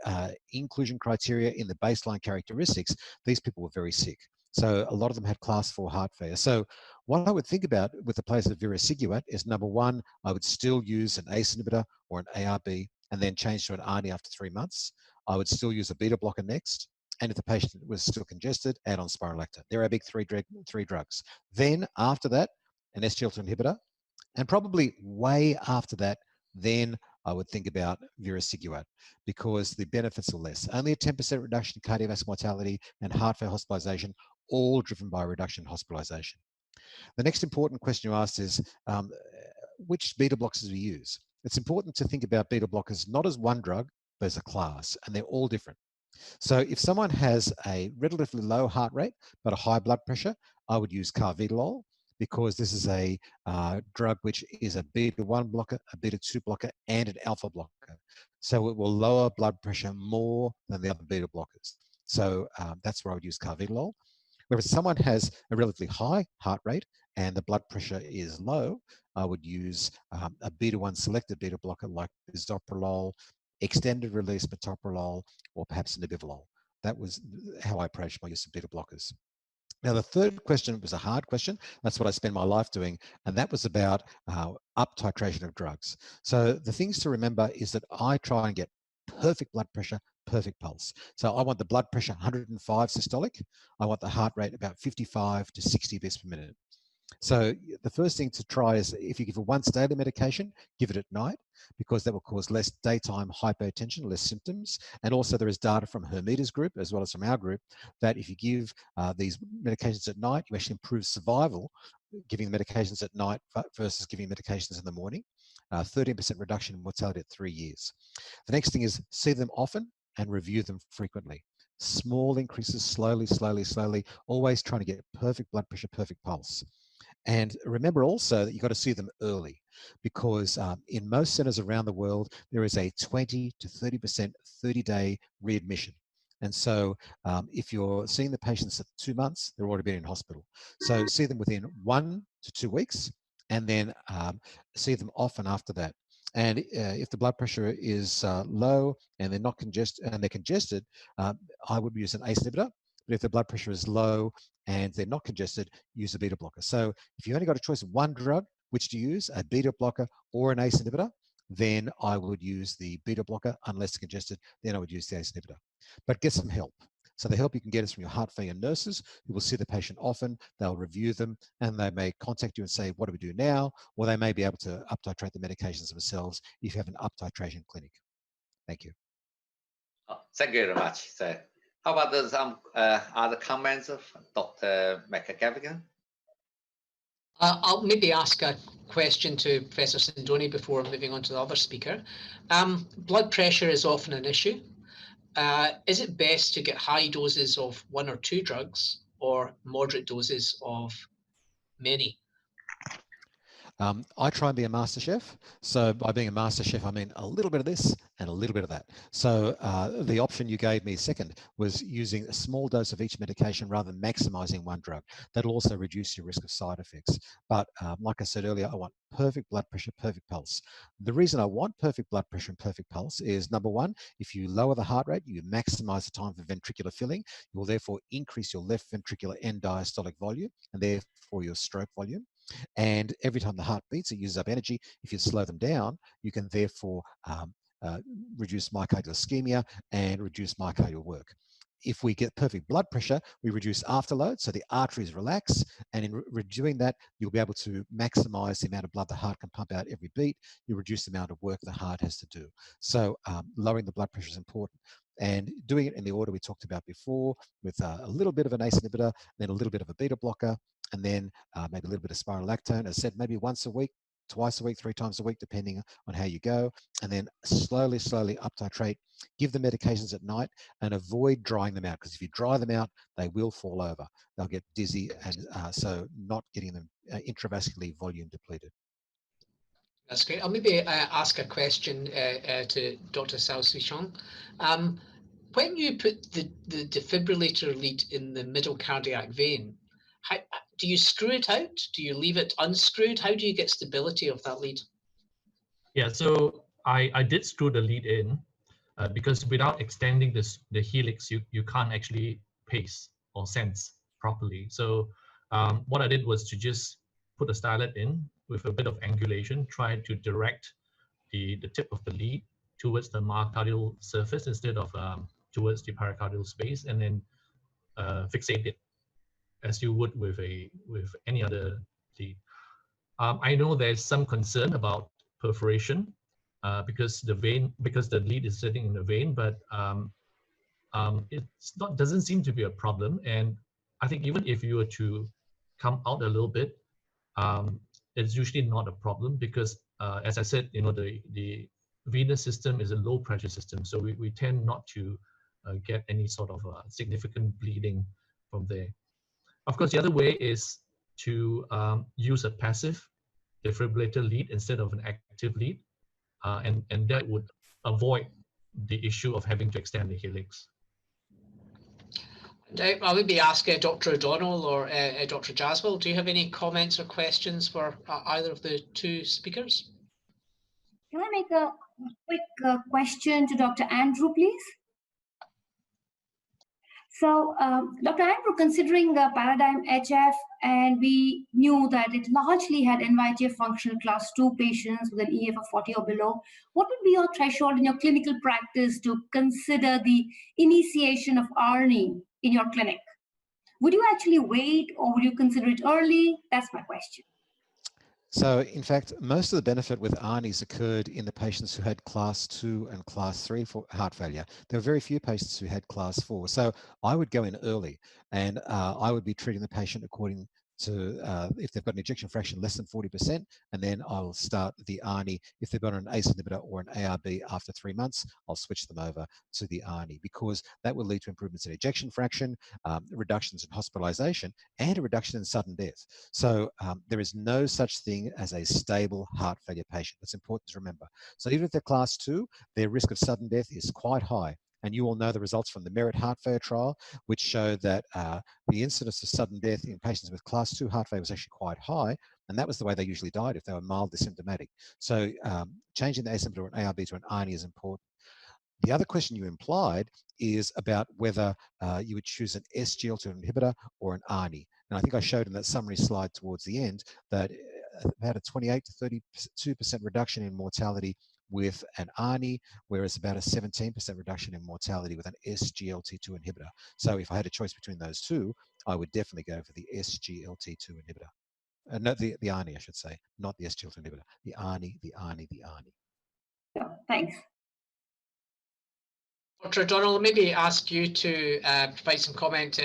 inclusion criteria, in the baseline characteristics, these people were very sick. So a lot of them had class 4 heart failure. So what I would think about with the place of vericiguat is, number one, I would still use an ACE inhibitor or an ARB and then change to an ARNI after 3 months. I would still use a beta blocker next. And if the patient was still congested, add on spironolactone. There are big three drugs. Then after that, an SGLT2 inhibitor. And probably way after that, then I would think about vericiguat, because the benefits are less. Only a 10% reduction in cardiovascular mortality and heart failure hospitalization, all driven by a reduction in hospitalization. The next important question you asked is, which beta blockers do we use? It's important to think about beta blockers not as one drug, but as a class, and they're all different. So if someone has a relatively low heart rate, but a high blood pressure, I would use carvedilol, because this is a drug which is a beta-1 blocker, a beta-2 blocker, and an alpha blocker. So it will lower blood pressure more than the other beta blockers. So that's where I would use carvedilol. Whereas someone has a relatively high heart rate and the blood pressure is low, I would use a beta-1 selected beta blocker like bisoprolol, extended release metoprolol, or perhaps nebivolol. That was how I approached my use of beta blockers. Now, the third question was a hard question. That's what I spend my life doing, and that was about up titration of drugs. So the things to remember is that I try and get perfect blood pressure, perfect pulse. So I want the blood pressure 105 systolic. I want the heart rate about 55 to 60 beats per minute. So the first thing to try is, if you give a once daily medication, give it at night, because that will cause less daytime hypotension, less symptoms. And also there is data from Hermita's group, as well as from our group, that if you give these medications at night, you actually improve survival, giving the medications at night versus giving medications in the morning. 13% reduction in mortality at 3 years. The next thing is, see them often and review them frequently. Small increases, slowly, slowly, slowly, always trying to get perfect blood pressure, perfect pulse. And remember also that you've got to see them early, because in most centers around the world, there is a 20 to 30% 30-day readmission. And so if you're seeing the patients at 2 months, they're already been in hospital. So see them within 1 to 2 weeks, and then see them often after that. And if the blood pressure is low and they're not congested, and they're congested, I would use an ACE inhibitor. But if the blood pressure is low and they're not congested, use a beta blocker. So if you only got a choice of one drug, which to use, a beta blocker or an ACE inhibitor, then I would use the beta blocker. Unless congested, then I would use the ACE inhibitor. But get some help. So the help you can get is from your heart failure nurses, who will see the patient often. They'll review them, and they may contact you and say, what do we do now? Or they may be able to up-titrate the medications themselves if you have an up-titration clinic. Thank you. Oh, thank you very much, sir. How about some other comments of Dr. McGavigan? I'll maybe ask a question to Professor Sindoni before moving on to the other speaker. Blood pressure is often an issue. Is it best to get high doses of 1 or 2 drugs, or moderate doses of many? I try and be a master chef. So by being a master chef, I mean a little bit of this and a little bit of that. So the option you gave me second was using a small dose of each medication rather than maximizing one drug. That'll also reduce your risk of side effects. But like I said earlier, I want perfect blood pressure, perfect pulse. The reason I want perfect blood pressure and perfect pulse is, number one, if you lower the heart rate, you maximize the time for ventricular filling. You will therefore increase your left ventricular end diastolic volume and therefore your stroke volume. And every time the heart beats, it uses up energy. If you slow them down, you can therefore reduce myocardial ischemia and reduce myocardial work. If we get perfect blood pressure, we reduce afterload, so the arteries relax, and in doing that, you'll be able to maximize the amount of blood the heart can pump out every beat. You reduce the amount of work the heart has to do. So lowering the blood pressure is important. And doing it in the order we talked about before, with a little bit of an ACE inhibitor, then a little bit of a beta blocker, and then maybe a little bit of spironolactone. As I said, maybe once a week, twice a week, 3 times a week, depending on how you go. And then slowly, slowly up titrate. Give the medications at night and avoid drying them out, because if you dry them out, they will fall over. They'll get dizzy, and so not getting them intravascularly volume depleted. That's great. I'll maybe ask a question to Dr. Sao Sui Chong. when you put the defibrillator lead in the middle cardiac vein, how, do you screw it out? Do you leave it unscrewed? How do you get stability of that lead? Yeah, so I did screw the lead in because without extending the helix, you can't actually pace or sense properly. So what I did was to just put a stylet in with a bit of angulation, try to direct the tip of the lead towards the myocardial surface instead of towards the pericardial space, and then fixate it as you would with any other lead. I know there's some concern about perforation because the lead is sitting in the vein, but doesn't seem to be a problem. And I think even if you were to come out a little bit, it's usually not a problem because, as I said, the venous system is a low pressure system, so we tend not to get any sort of significant bleeding from there. Of course, the other way is to use a passive defibrillator lead instead of an active lead, and that would avoid the issue of having to extend the helix. I'll maybe ask Dr. O'Donnell or Dr. Jaswell, do you have any comments or questions for either of the two speakers? Can I make a quick question to Dr. Andrew, please? So, Dr. Andrew, considering the paradigm HF, and we knew that it largely had NYHF functional class 2 patients with an EF of 40 or below, what would be your threshold in your clinical practice to consider the initiation of ARNI in your clinic? Would you actually wait, or would you consider it early? That's my question. So, in fact, most of the benefit with ARNIs occurred in the patients who had class 2 and class 3 for heart failure. There were very few patients who had class 4. So I would go in early, and I would be treating the patient according to if they've got an ejection fraction less than 40%, and then I'll start the ARNI. If they've got an ACE inhibitor or an ARB after 3 months, I'll switch them over to the ARNI, because that will lead to improvements in ejection fraction, reductions in hospitalization, and a reduction in sudden death. So there is no such thing as a stable heart failure patient. That's important to remember. So even if they're class 2, their risk of sudden death is quite high. And you all know the results from the MERIT heart failure trial, which showed that the incidence of sudden death in patients with class 2 heart failure was actually quite high. And that was the way they usually died if they were mildly symptomatic. So changing the ACE inhibitor or an ARB to an ARNI is important. The other question you implied is about whether you would choose an SGLT2 inhibitor or an ARNI. And I think I showed in that summary slide towards the end that about a 28 to 32% reduction in mortality with an ARNI, whereas about a 17% reduction in mortality with an SGLT2 inhibitor. So if I had a choice between those two, I would definitely go for the SGLT2 inhibitor. No, the ARNI, I should say, not the SGLT2 inhibitor. The ARNI, the ARNI, the ARNI. Yeah, thanks. Dr. O'Donnell, maybe ask you to provide some comment.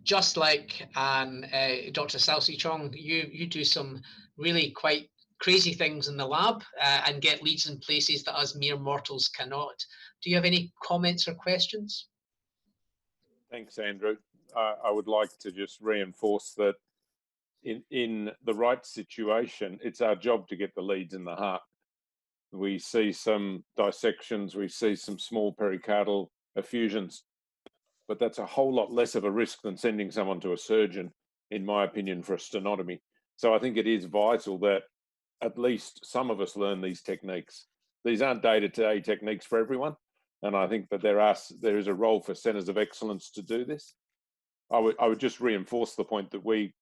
Just like Dr. Salsi Chong, you do some really quite crazy things in the lab and get leads in places that us mere mortals cannot. Do you have any comments or questions? Thanks, Andrew. I would like to just reinforce that in the right situation, it's our job to get the leads in the heart. We see some dissections, we see some small pericardial effusions, but that's a whole lot less of a risk than sending someone to a surgeon, in my opinion, for a stenotomy. So I think it is vital that at least some of us learn these techniques. These aren't day-to-day techniques for everyone, and I think that there is a role for centers of excellence to do this. I would just reinforce the point that we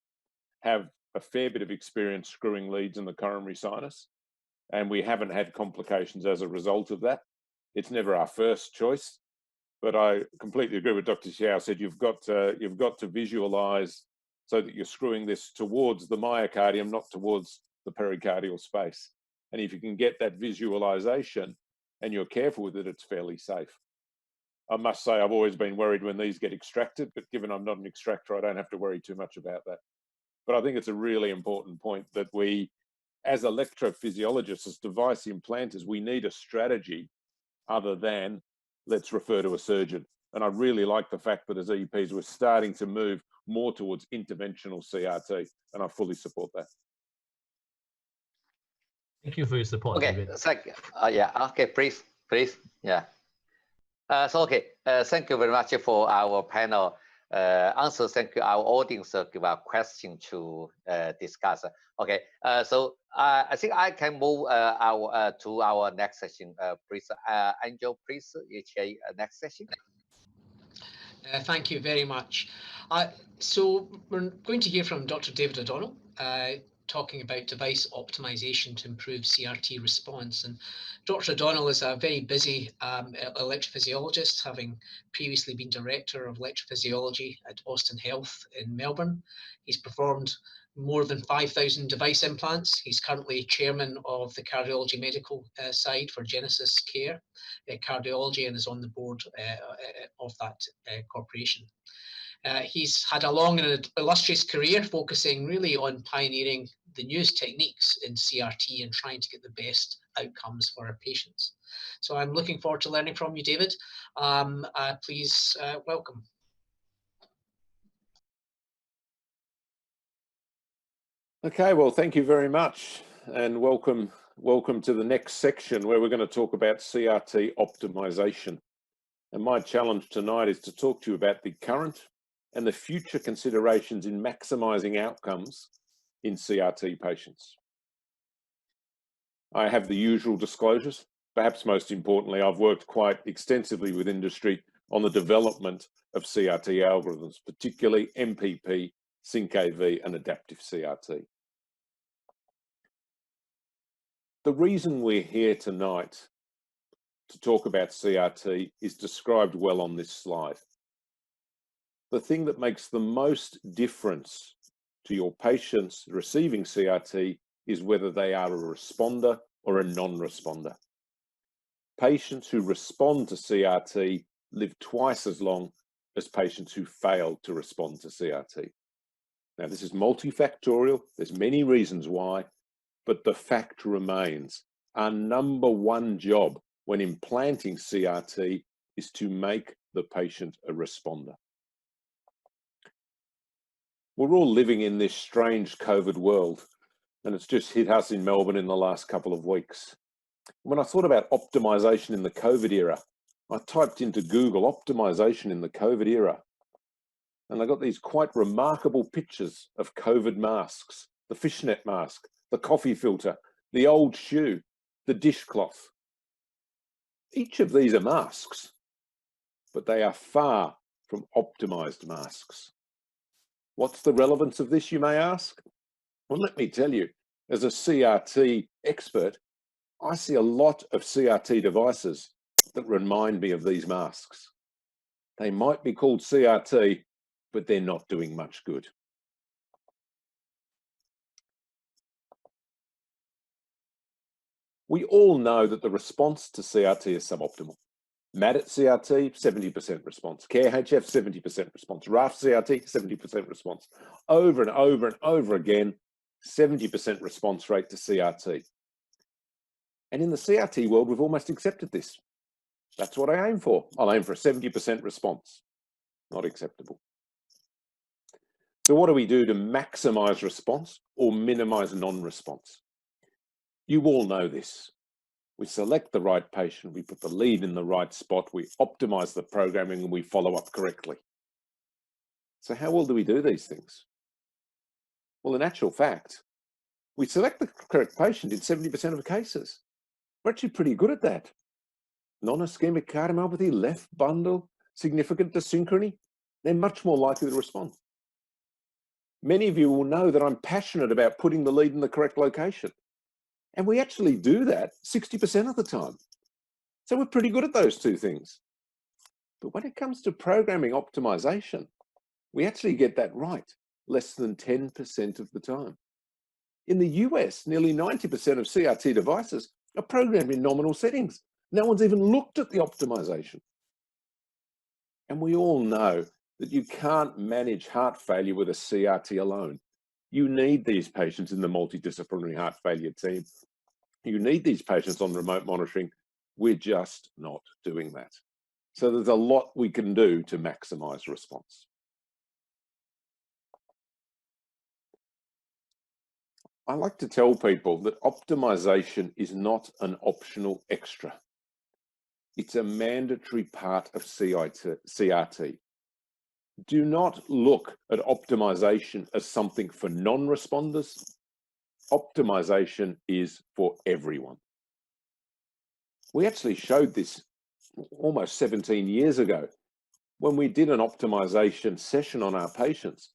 have a fair bit of experience screwing leads in the coronary sinus, and we haven't had complications as a result of that. It's never our first choice, but I completely agree with Dr. Xiao said. You've got to visualize so that you're screwing this towards the myocardium, not towards the pericardial space. And if you can get that visualization and you're careful with it, it's fairly safe. I must say, I've always been worried when these get extracted, but given I'm not an extractor, I don't have to worry too much about that. But I think it's a really important point that we, as electrophysiologists, as device implanters, we need a strategy other than let's refer to a surgeon. And I really like the fact that as EPs, we're starting to move more towards interventional CRT, and I fully support that. Thank you for your support, Okay, David. yeah, okay, please, yeah. Thank you very much for our panel answer. Thank you, our audience, give a question to discuss. Okay, I think I can move to our next session. Please, Angel, please chair next session. Thank you very much. So we're going to hear from Dr. David O'Donnell, talking about device optimization to improve CRT response. And Dr. O'Donnell is a very busy electrophysiologist, having previously been Director of Electrophysiology at Austin Health in Melbourne. He's performed more than 5,000 device implants. He's currently chairman of the cardiology medical side for Genesis Care Cardiology, and is on the board of that corporation. He's had a long and illustrious career focusing really on pioneering the newest techniques in CRT and trying to get the best outcomes for our patients. So I'm looking forward to learning from you, David. Please welcome. Okay, well, thank you very much, and welcome to the next section where we're going to talk about CRT optimization. And my challenge tonight is to talk to you about the current and the future considerations in maximizing outcomes in CRT patients. I have the usual disclosures. Perhaps most importantly, I've worked quite extensively with industry on the development of CRT algorithms, particularly MPP, SYNC-AV, and adaptive CRT. The reason we're here tonight to talk about CRT is described well on this slide. The thing that makes the most difference to your patients receiving CRT is whether they are a responder or a non-responder. Patients who respond to CRT live twice as long as patients who fail to respond to CRT. Now, this is multifactorial. There's many reasons why, but the fact remains our number one job when implanting CRT is to make the patient a responder. We're all living in this strange COVID world, and it's just hit us in Melbourne in the last couple of weeks. When I thought about optimization in the COVID era, I typed into Google optimization in the COVID era, and I got these quite remarkable pictures of COVID masks, the fishnet mask, the coffee filter, the old shoe, the dishcloth. Each of these are masks, but they are far from optimized masks. What's the relevance of this, you may ask? Well, let me tell you, as a CRT expert, I see a lot of CRT devices that remind me of these masks. They might be called CRT, but they're not doing much good. We all know that the response to CRT is suboptimal. MADIT CRT, 70% response. CARE-HF, 70% response. RAF CRT, 70% response. Over and over and over again, 70% response rate to CRT. And in the CRT world, we've almost accepted this. That's what I aim for. I'll aim for a 70% response. Not acceptable. So what do we do to maximize response or minimize non-response? You all know this. We select the right patient, we put the lead in the right spot, we optimize the programming, and we follow up correctly. So how well do we do these things? Well, in actual fact, we select the correct patient in 70% of the cases. We're actually pretty good at that. Non-ischemic cardiomyopathy, left bundle, significant dysynchrony, they're much more likely to respond. Many of you will know that I'm passionate about putting the lead in the correct location. And we actually do that 60% of the time. So we're pretty good at those two things. But when it comes to programming optimization, we actually get that right less than 10% of the time. In the US, nearly 90% of CRT devices are programmed in nominal settings. No one's even looked at the optimization. And we all know that you can't manage heart failure with a CRT alone. You need these patients in the multidisciplinary heart failure team. You need these patients on remote monitoring. We're just not doing that. So there's a lot we can do to maximize response. I like to tell people that optimization is not an optional extra. It's a mandatory part of CRT. Do not look at optimization as something for non-responders. Optimization is for everyone. We actually showed this almost 17 years ago when we did an optimization session on our patients,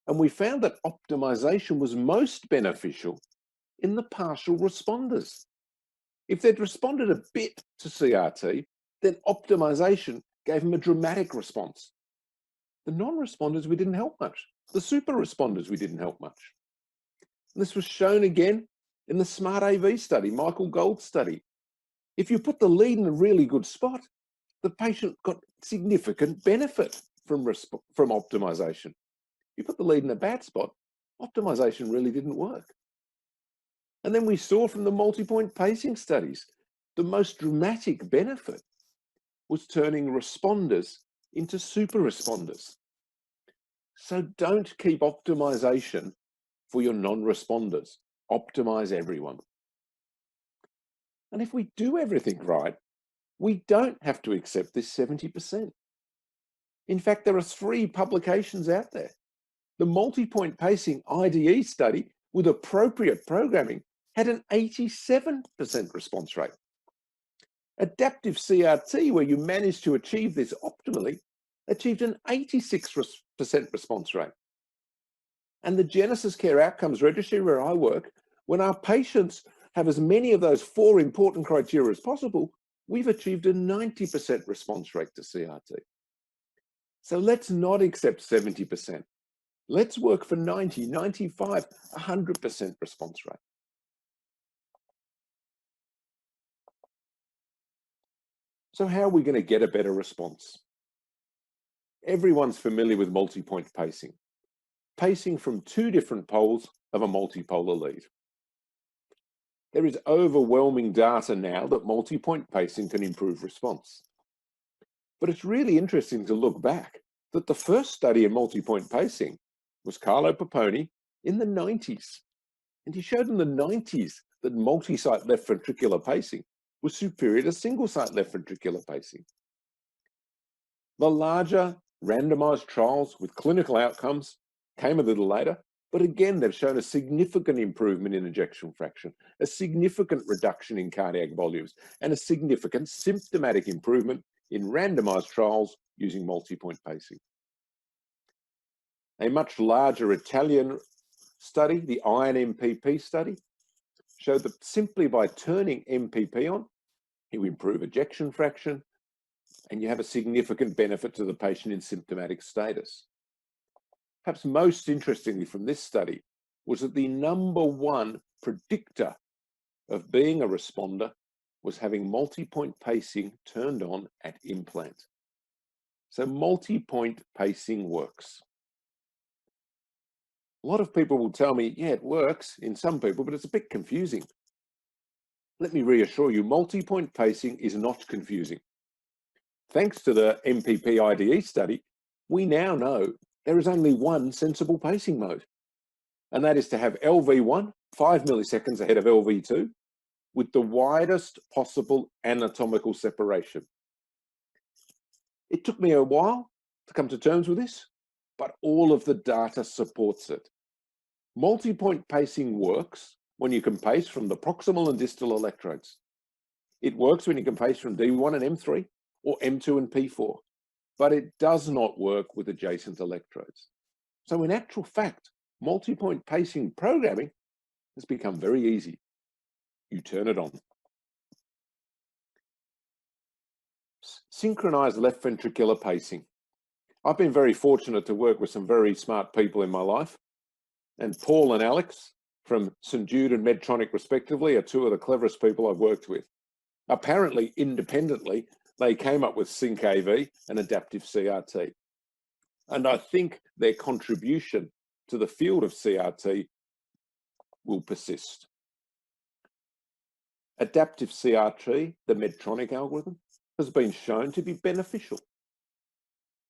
and we found that optimization was most beneficial in the partial responders. If they'd responded a bit to CRT, then optimization gave them a dramatic response. The non-responders, we didn't help much. The super responders, we didn't help much. And this was shown again in the SMART AV study, Michael Gold's study. If you put the lead in a really good spot, the patient got significant benefit from optimization. You put the lead in a bad spot, optimization really didn't work. And then we saw from the multipoint pacing studies, the most dramatic benefit was turning responders into super responders. So don't keep optimization for your non-responders. Optimize everyone. And if we do everything right, we don't have to accept this 70%. In fact, there are 3 publications out there. The multipoint pacing IDE study with appropriate programming had an 87% response rate. Adaptive CRT, where you managed to achieve this optimally, achieved an 86% response rate. And the Genesis Care Outcomes Registry, where I work, when our patients have as many of those 4 important criteria as possible, we've achieved a 90% response rate to CRT. So let's not accept 70%. Let's work for 90, 95, 100% response rate. So how are we going to get a better response? Everyone's familiar with multipoint pacing. Pacing from 2 different poles of a multipolar lead. There is overwhelming data now that multipoint pacing can improve response. But it's really interesting to look back that the first study in multipoint pacing was Carlo Poponi in the 90s. And he showed in the 90s that multi-site left ventricular pacing was superior to single-site left ventricular pacing. The larger randomized trials with clinical outcomes came a little later, but again, they've shown a significant improvement in ejection fraction, a significant reduction in cardiac volumes, and a significant symptomatic improvement in randomized trials using multipoint pacing. A much larger Italian study, the ION MPP study, showed that simply by turning MPP on, you improve ejection fraction, and you have a significant benefit to the patient in symptomatic status. Perhaps most interestingly from this study was that the #1 predictor of being a responder was having multipoint pacing turned on at implant. So multipoint pacing works. A lot of people will tell me, yeah, it works in some people, but it's a bit confusing. Let me reassure you, multipoint pacing is not confusing. Thanks to the MPP IDE study, we now know there is only one sensible pacing mode, and that is to have LV1 5 milliseconds ahead of LV2 with the widest possible anatomical separation. It took me a while to come to terms with this, but all of the data supports it. Multipoint pacing works when you can pace from the proximal and distal electrodes. It works when you can pace from D1 and M3 or M2 and P4, but it does not work with adjacent electrodes. So in actual fact, multipoint pacing programming has become very easy. You turn it on. Synchronized left ventricular pacing. I've been very fortunate to work with some very smart people in my life, and Paul and Alex from St. Jude and Medtronic respectively are 2 of the cleverest people I've worked with. Apparently, independently, they came up with Sync AV and Adaptive CRT. And I think their contribution to the field of CRT will persist. Adaptive CRT, the Medtronic algorithm, has been shown to be beneficial.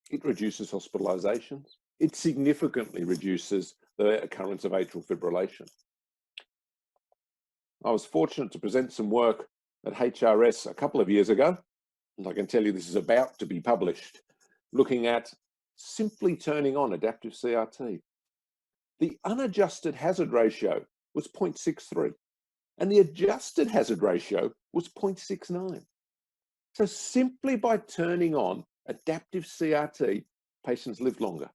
It reduces hospitalizations. It significantly reduces the occurrence of atrial fibrillation. I was fortunate to present some work at HRS a couple of years ago and I can tell you this is about to be published, looking at simply turning on adaptive CRT. The unadjusted hazard ratio was 0.63, and the adjusted hazard ratio was 0.69. So simply by turning on adaptive CRT, patients lived longer.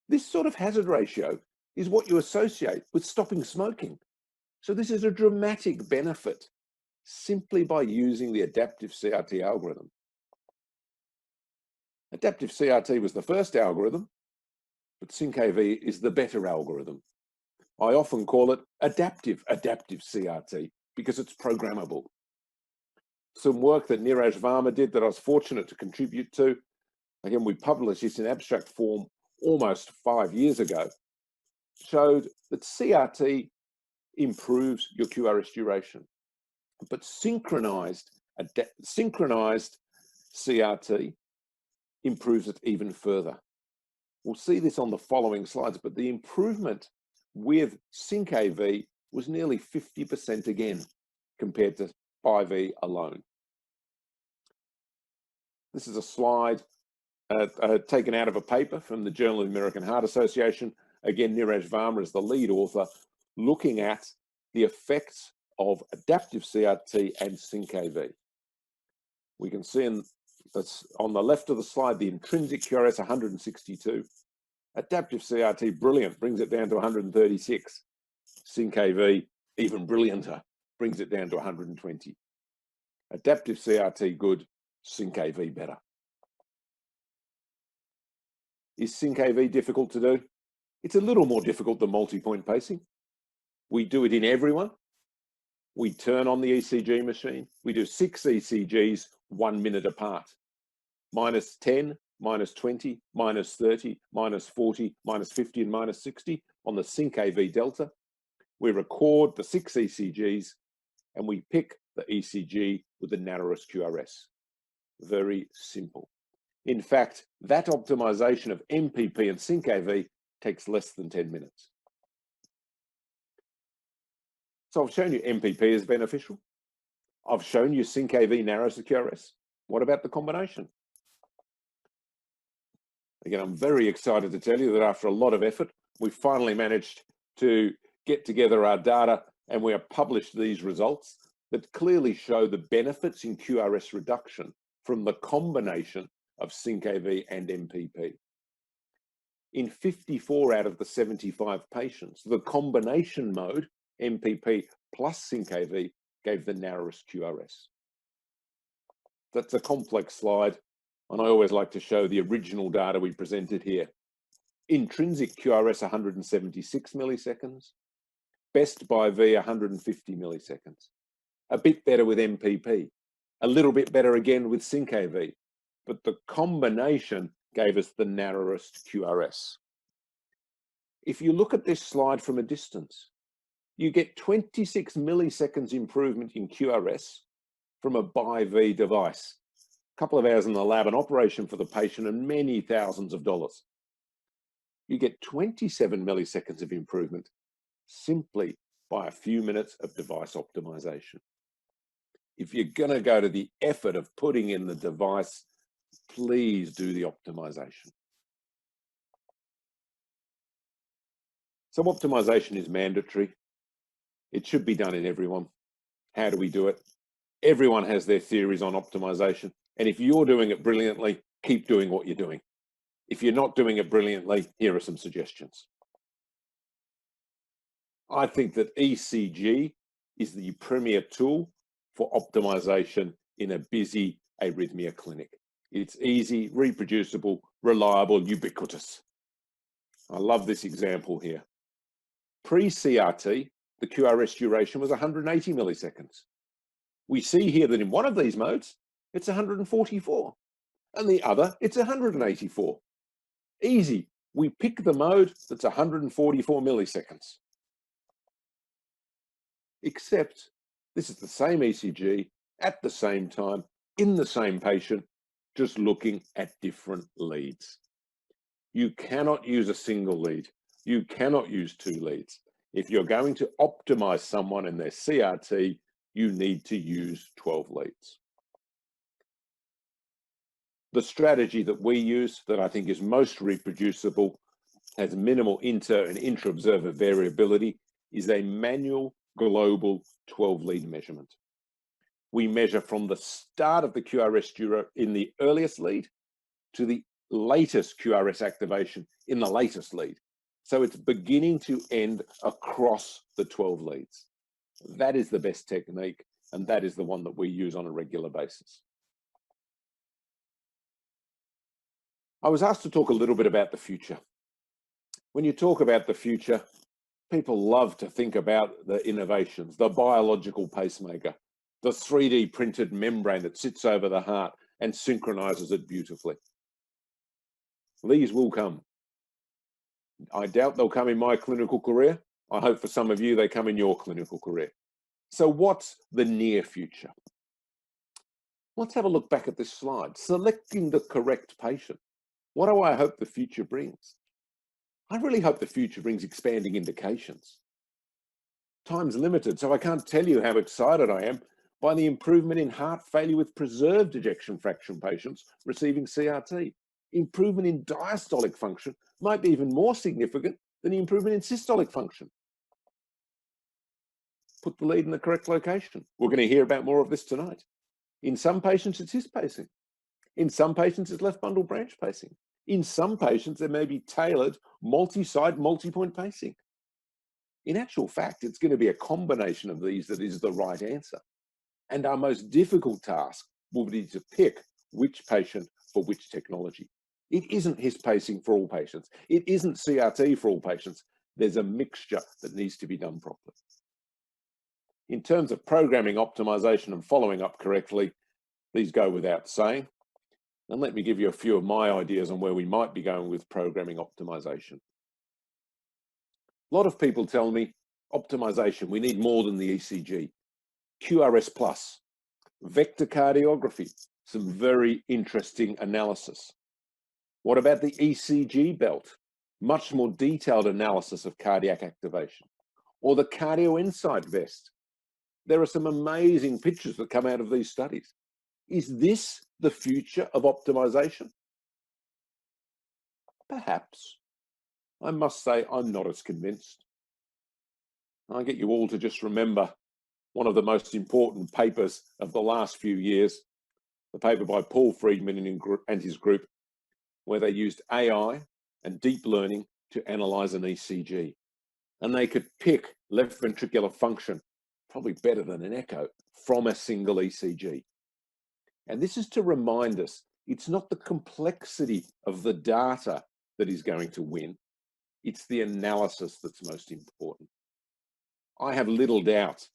This sort of hazard ratio is what you associate with stopping smoking. So this is a dramatic benefit simply by using the adaptive CRT algorithm. Adaptive CRT was the first algorithm, but SYNC-AV is the better algorithm. I often call it adaptive CRT because it's programmable. Some work that Neeraj Varma did that I was fortunate to contribute to, again, we published this in abstract form almost 5 years ago, showed that CRT improves your QRS duration, but synchronized CRT improves it even further. We'll see this on the following slides, but the improvement with SYNC-AV was nearly 50% again compared to 5E alone. This is a slide taken out of a paper from the Journal of the American Heart Association. Again, Neeraj Varma is the lead author, looking at the effects of adaptive CRT and SYNC-AV. We can see on the left of the slide, the intrinsic QRS 162. Adaptive CRT, brilliant, brings it down to 136. SYNC-AV, even brillianter, brings it down to 120. Adaptive CRT good, SYNC-AV better. Is SYNC-AV difficult to do? It's a little more difficult than multi-point pacing. We do it in everyone. We turn on the ECG machine. We do 6 ECGs 1 minute apart. -10, -20, -30, -40, -50, and -60 on the SYNC-AV delta. We record the 6 ECGs and we pick the ECG with the narrowest QRS. Very simple. In fact, that optimization of MPP and SYNC-AV takes less than 10 minutes. So I've shown you MPP is beneficial. I've shown you SYNC-AV narrows the QRS. What about the combination? Again, I'm very excited to tell you that after a lot of effort, we finally managed to get together our data and we have published these results that clearly show the benefits in QRS reduction from the combination of SYNC-AV and MPP. In 54 out of the 75 patients, the combination mode, MPP plus SYNC-AV, gave the narrowest QRS. That's a complex slide, and I always like to show the original data we presented here. Intrinsic QRS 176 milliseconds, best by V 150 milliseconds. A bit better with MPP, a little bit better again with SYNC-AV, but the combination gave us the narrowest QRS. If you look at this slide from a distance, you get 26 milliseconds improvement in QRS from a BiV device. A couple of hours in the lab, an operation for the patient, and many thousands of dollars. You get 27 milliseconds of improvement simply by a few minutes of device optimization. If you're going to go to the effort of putting in the device, please do the optimization. So optimization is mandatory. It should be done in everyone. How do we do it? Everyone has their theories on optimization. And if you're doing it brilliantly, keep doing what you're doing. If you're not doing it brilliantly, here are some suggestions. I think that ECG is the premier tool for optimization in a busy arrhythmia clinic. It's easy, reproducible, reliable, ubiquitous. I love this example here. Pre-CRT, the QRS duration was 180 milliseconds. We see here that in one of these modes, it's 144, and the other, it's 184. Easy. We pick the mode that's 144 milliseconds. Except this is the same ECG at the same time in the same patient, just looking at different leads. You cannot use a single lead. You cannot use 2 leads. If you're going to optimize someone in their CRT, you need to use 12 leads. The strategy that we use, that I think is most reproducible, has minimal inter and intra-observer variability, is a manual global 12-lead measurement. We measure from the start of the QRS dura in the earliest lead to the latest QRS activation in the latest lead. So it's beginning to end across the 12 leads. That is the best technique, and that is the one that we use on a regular basis. I was asked to talk a little bit about the future. When you talk about the future, people love to think about the innovations, the biological pacemaker, the 3D printed membrane that sits over the heart and synchronizes it beautifully. These will come. I doubt they'll come in my clinical career. I hope for some of you they come in your clinical career. So what's the near future? Let's have a look back at this slide. Selecting the correct patient. What do I hope the future brings? I really hope the future brings expanding indications. Time's limited, so I can't tell you how excited I am by the improvement in heart failure with preserved ejection fraction patients receiving CRT. Improvement in diastolic function might be even more significant than the improvement in systolic function. Put the lead in the correct location. We're going to hear about more of this tonight. In some patients, it's his pacing. In some patients, it's left bundle branch pacing. In some patients, there may be tailored multi-site, multi-point pacing. In actual fact, it's going to be a combination of these that is the right answer. And our most difficult task will be to pick which patient for which technology. It isn't his pacing for all patients. It isn't CRT for all patients. There's a mixture that needs to be done properly. In terms of programming optimization and following up correctly, these go without saying. And let me give you a few of my ideas on where we might be going with programming optimization. A lot of people tell me, optimization, we need more than the ECG. QRS plus, vector cardiography, some very interesting analysis. What about the ECG belt? Much more detailed analysis of cardiac activation. Or the Cardio Insight vest. There are some amazing pictures that come out of these studies. Is this the future of optimization? Perhaps. I must say I'm not as convinced. I get you all to just remember one of the most important papers of the last few years, the paper by Paul Friedman and his group, where they used AI and deep learning to analyze an ECG. And they could pick left ventricular function, probably better than an echo, from a single ECG. And this is to remind us, it's not the complexity of the data that is going to win, it's the analysis that's most important. I have little doubt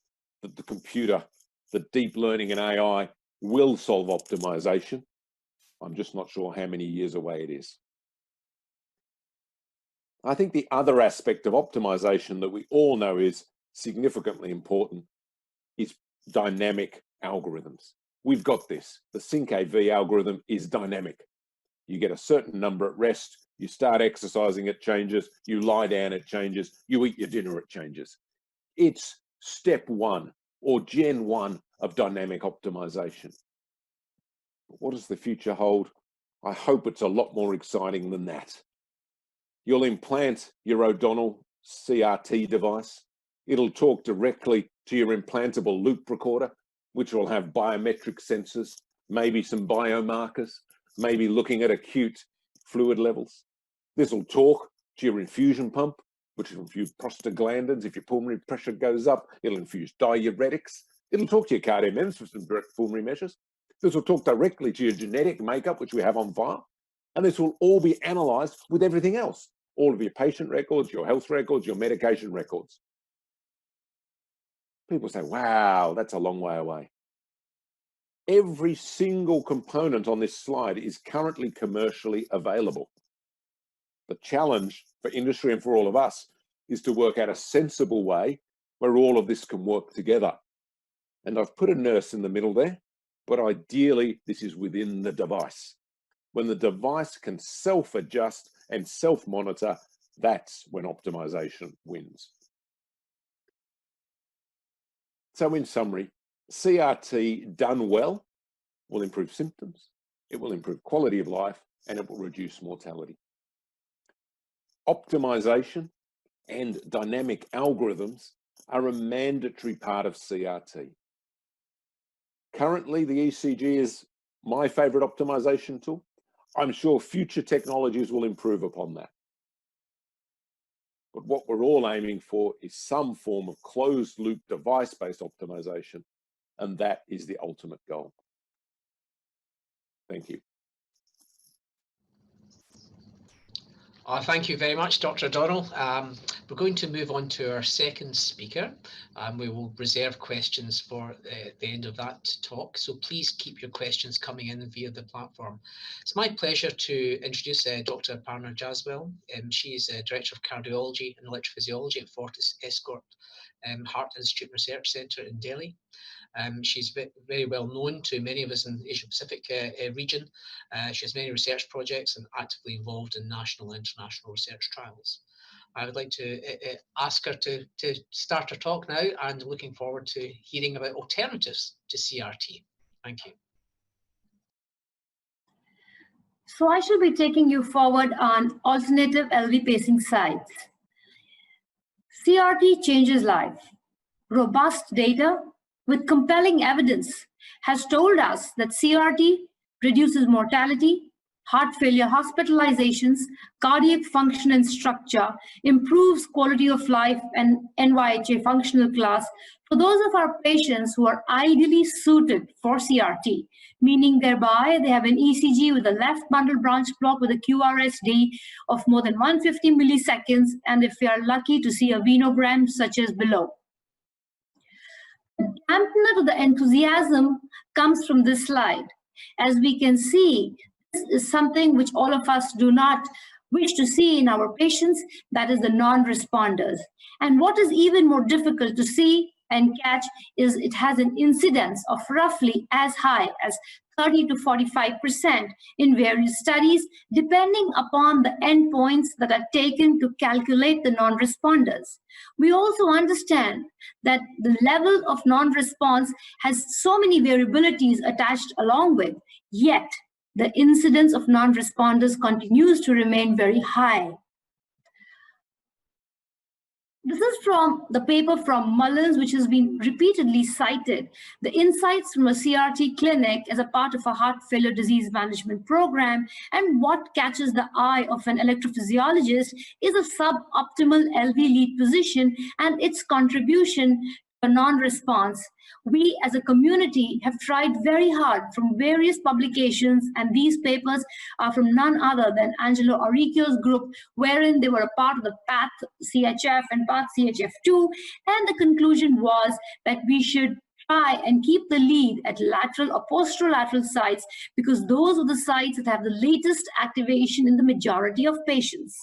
that the computer, the deep learning and AI will solve optimization. I'm just not sure how many years away it is. I think the other aspect of optimization that we all know is significantly important is dynamic algorithms. We've got this. The SYNC-AV algorithm is dynamic. You get a certain number at rest, you start exercising, it changes, you lie down, it changes, you eat your dinner, it changes. It's step one or gen one of dynamic optimization. What does the future hold? I hope it's a lot more exciting than that. You'll implant your O'Donnell CRT device. It'll talk directly to your implantable loop recorder, which will have biometric sensors, maybe some biomarkers, maybe looking at acute fluid levels. This will talk to your infusion pump, which will infuse prostaglandins. If your pulmonary pressure goes up, it'll infuse diuretics. It'll talk to your cardiomems for some direct pulmonary measures. This will talk directly to your genetic makeup, which we have on file. And this will all be analyzed with everything else, all of your patient records, your health records, your medication records. People say, wow, that's a long way away. Every single component on this slide is currently commercially available. The challenge for industry and for all of us is to work out a sensible way where all of this can work together. And I've put a nurse in the middle there, but ideally this is within the device. When the device can self-adjust and self-monitor, that's when optimization wins. So in summary, CRT done well will improve symptoms, it will improve quality of life, and it will reduce mortality. Optimization and dynamic algorithms are a mandatory part of CRT. Currently, the ECG is my favorite optimization tool. I'm sure future technologies will improve upon that. But what we're all aiming for is some form of closed-loop device-based optimization, and that is the ultimate goal. Thank you. Thank you very much, Dr. O'Donnell. We're going to move on to our second speaker. We will reserve questions for the end of that talk, so please keep your questions coming in via the platform. It's my pleasure to introduce Dr. Parna Jaswal. She is Director of Cardiology and Electrophysiology at Fortis Escort Heart Institute Research Centre in Delhi. She's very well known to many of us in the Asia Pacific region. She has many research projects and actively involved in national and international research trials. I would like to ask her to start her talk now, and looking forward to hearing about alternatives to CRT. Thank you. So I shall be taking you forward on alternative LV pacing sites. CRT changes life. Robust data with compelling evidence has told us that CRT reduces mortality, heart failure hospitalizations, cardiac function and structure, improves quality of life and NYHA functional class for those of our patients who are ideally suited for CRT, meaning thereby they have an ECG with a left bundle branch block with a QRSD of more than 150 milliseconds, and if we are lucky to see a venogram such as below. The dampener to the enthusiasm comes from this slide. As we can see, this is something which all of us do not wish to see in our patients, that is the non-responders. And what is even more difficult to see and catch is it has an incidence of roughly as high as 30 to 45% in various studies, depending upon the endpoints that are taken to calculate the non-responders. We also understand that the level of non-response has so many variabilities attached along with, yet the incidence of non-responders continues to remain very high. This is from the paper from Mullins, which has been repeatedly cited. The insights from a CRT clinic as a part of a heart failure disease management program, and what catches the eye of an electrophysiologist is a suboptimal LV lead position and its contribution to a non-response. We as a community have tried very hard from various publications, and these papers are from none other than Angelo Arricchio's group, wherein they were a part of the PATH CHF and PATH CHF2, and the conclusion was that we should try and keep the lead at lateral or posterolateral sites, because those are the sites that have the latest activation in the majority of patients.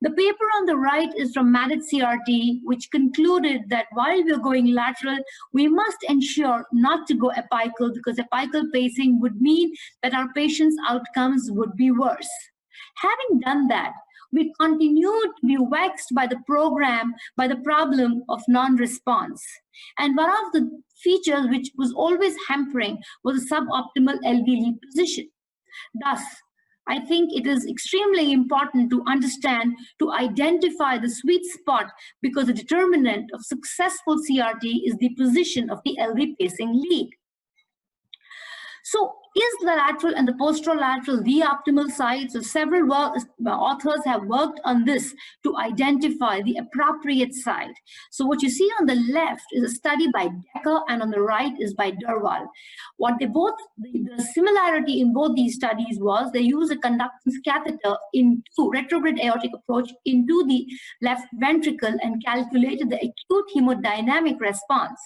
The paper on the right is from Maddit CRT, which concluded that while we're going lateral, we must ensure not to go apical, because apical pacing would mean that our patients' outcomes would be worse. Having done that, we continue to be vexed by the problem of non-response. And one of the features which was always hampering was a suboptimal LV lead position. Thus, I think it is extremely important to understand, to identify the sweet spot, because the determinant of successful CRT is the position of the LV pacing lead. So is the lateral and the posterolateral the optimal sites? So several authors have worked on this to identify the appropriate site. So what you see on the left is a study by Dapa, and on the right is by Durwal. The similarity in both these studies was they used a conductance catheter into retrograde aortic approach into the left ventricle and calculated the acute hemodynamic response.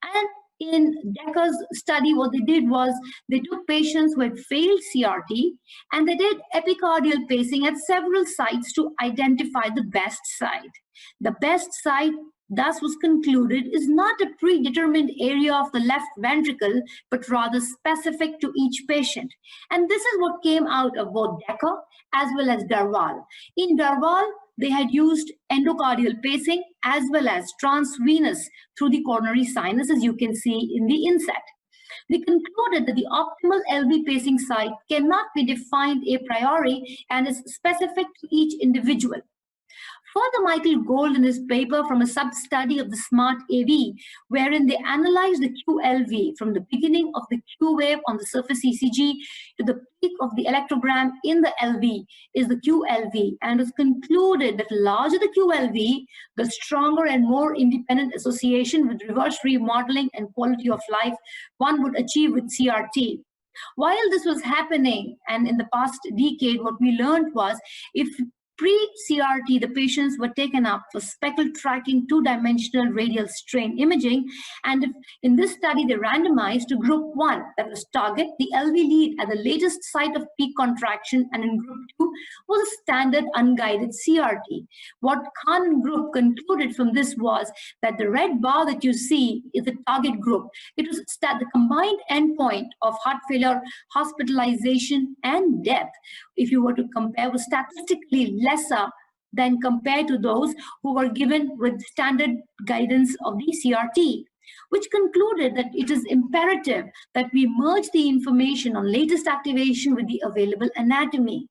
And in Dapa's study, what they did was they took patients who had failed CRT and they did epicardial pacing at several sites to identify the best site. The best site thus was concluded is not a predetermined area of the left ventricle, but rather specific to each patient. And this is what came out of both Dapa as well as Durwal. In Durwal, they had used endocardial pacing as well as transvenous through the coronary sinus, as you can see in the inset. They concluded that the optimal LV pacing site cannot be defined a priori and is specific to each individual. Further, Michael Gold in his paper from a sub-study of the SMART AV, wherein they analyzed the QLV from the beginning of the Q wave on the surface ECG to the peak of the electrogram in the LV is the QLV, and it was concluded that the larger the QLV, the stronger and more independent association with reverse remodeling and quality of life one would achieve with CRT. While this was happening, and in the past decade, what we learned was if pre-CRT, the patients were taken up for speckle tracking two-dimensional radial strain imaging, and if in this study they randomized to group 1, that was target, the LV lead at the latest site of peak contraction, and in group 2 was a standard unguided CRT. What Khan group concluded from this was that the red bar that you see is the target group. It was the combined endpoint of heart failure, hospitalization, and death, if you were to compare, was statistically lesser than compared to those who were given with standard guidance of the CRT, which concluded that it is imperative that we merge the information on latest activation with the available anatomy.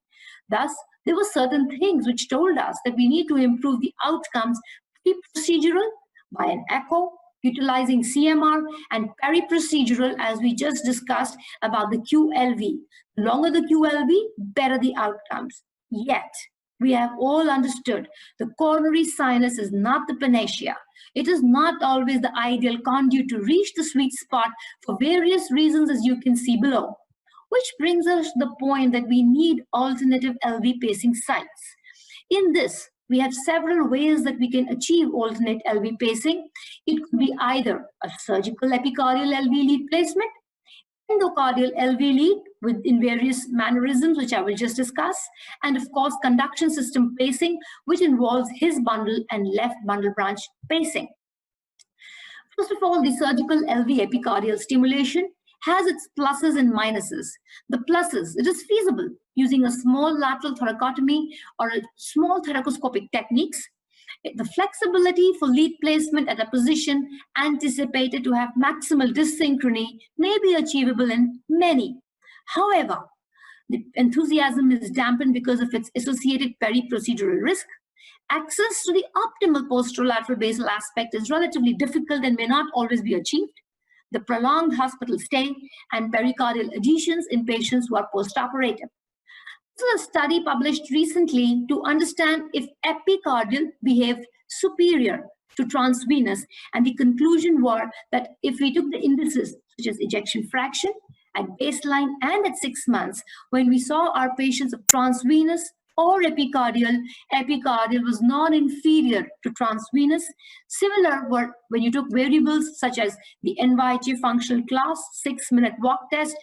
Thus, there were certain things which told us that we need to improve the outcomes pre-procedural by an echo, utilizing CMR, and peri-procedural, as we just discussed about the QLV. The longer the QLV, better the outcomes. Yet, we have all understood the coronary sinus is not the panacea. It is not always the ideal conduit to reach the sweet spot for various reasons, as you can see below. Which brings us to the point that we need alternative LV pacing sites. In this, we have several ways that we can achieve alternate LV pacing. It could be either a surgical epicardial LV lead placement, endocardial LV lead in various mannerisms, which I will just discuss, and of course, conduction system pacing, which involves his bundle and left bundle branch pacing. First of all, the surgical LV epicardial stimulation has its pluses and minuses. The pluses, it is feasible using a small lateral thoracotomy or a small thoracoscopic techniques. The flexibility for lead placement at a position anticipated to have maximal dyssynchrony may be achievable in many. However, the enthusiasm is dampened because of its associated peri-procedural risk. Access to the optimal posterolateral basal aspect is relatively difficult and may not always be achieved. The prolonged hospital stay and pericardial adhesions in patients who are postoperative. This is a study published recently to understand if epicardial behaved superior to transvenous, and the conclusion were that if we took the indices such as ejection fraction at baseline and at 6 months, when we saw our patients of transvenous or epicardial was non-inferior to transvenous. Similar were when you took variables such as the NYHA functional class, 6-minute walk test,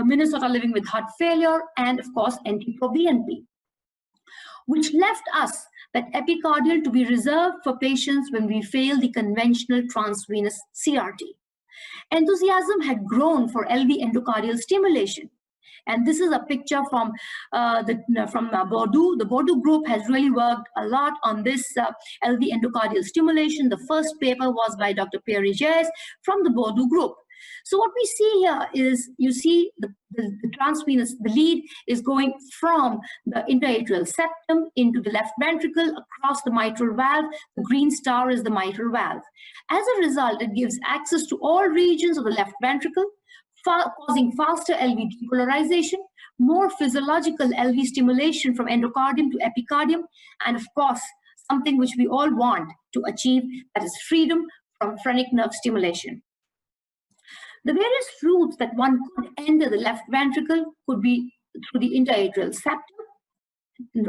Minnesota living with heart failure, and of course, NT-proBNP, which left us that epicardial to be reserved for patients when we fail the conventional transvenous CRT. Enthusiasm had grown for LV endocardial stimulation. And this is a picture from Bordeaux. The Bordeaux group has really worked a lot on this LV endocardial stimulation. The first paper was by Dr. Pierre from the Bordeaux group. So what we see here is, you see the transvenous, the lead is going from the interatrial septum into the left ventricle across the mitral valve. The green star is the mitral valve. As a result, it gives access to all regions of the left ventricle, causing faster LV depolarization, more physiological LV stimulation from endocardium to epicardium, and of course, something which we all want to achieve, that is freedom from phrenic nerve stimulation. The various routes that one could enter the left ventricle could be through the interatrial septum,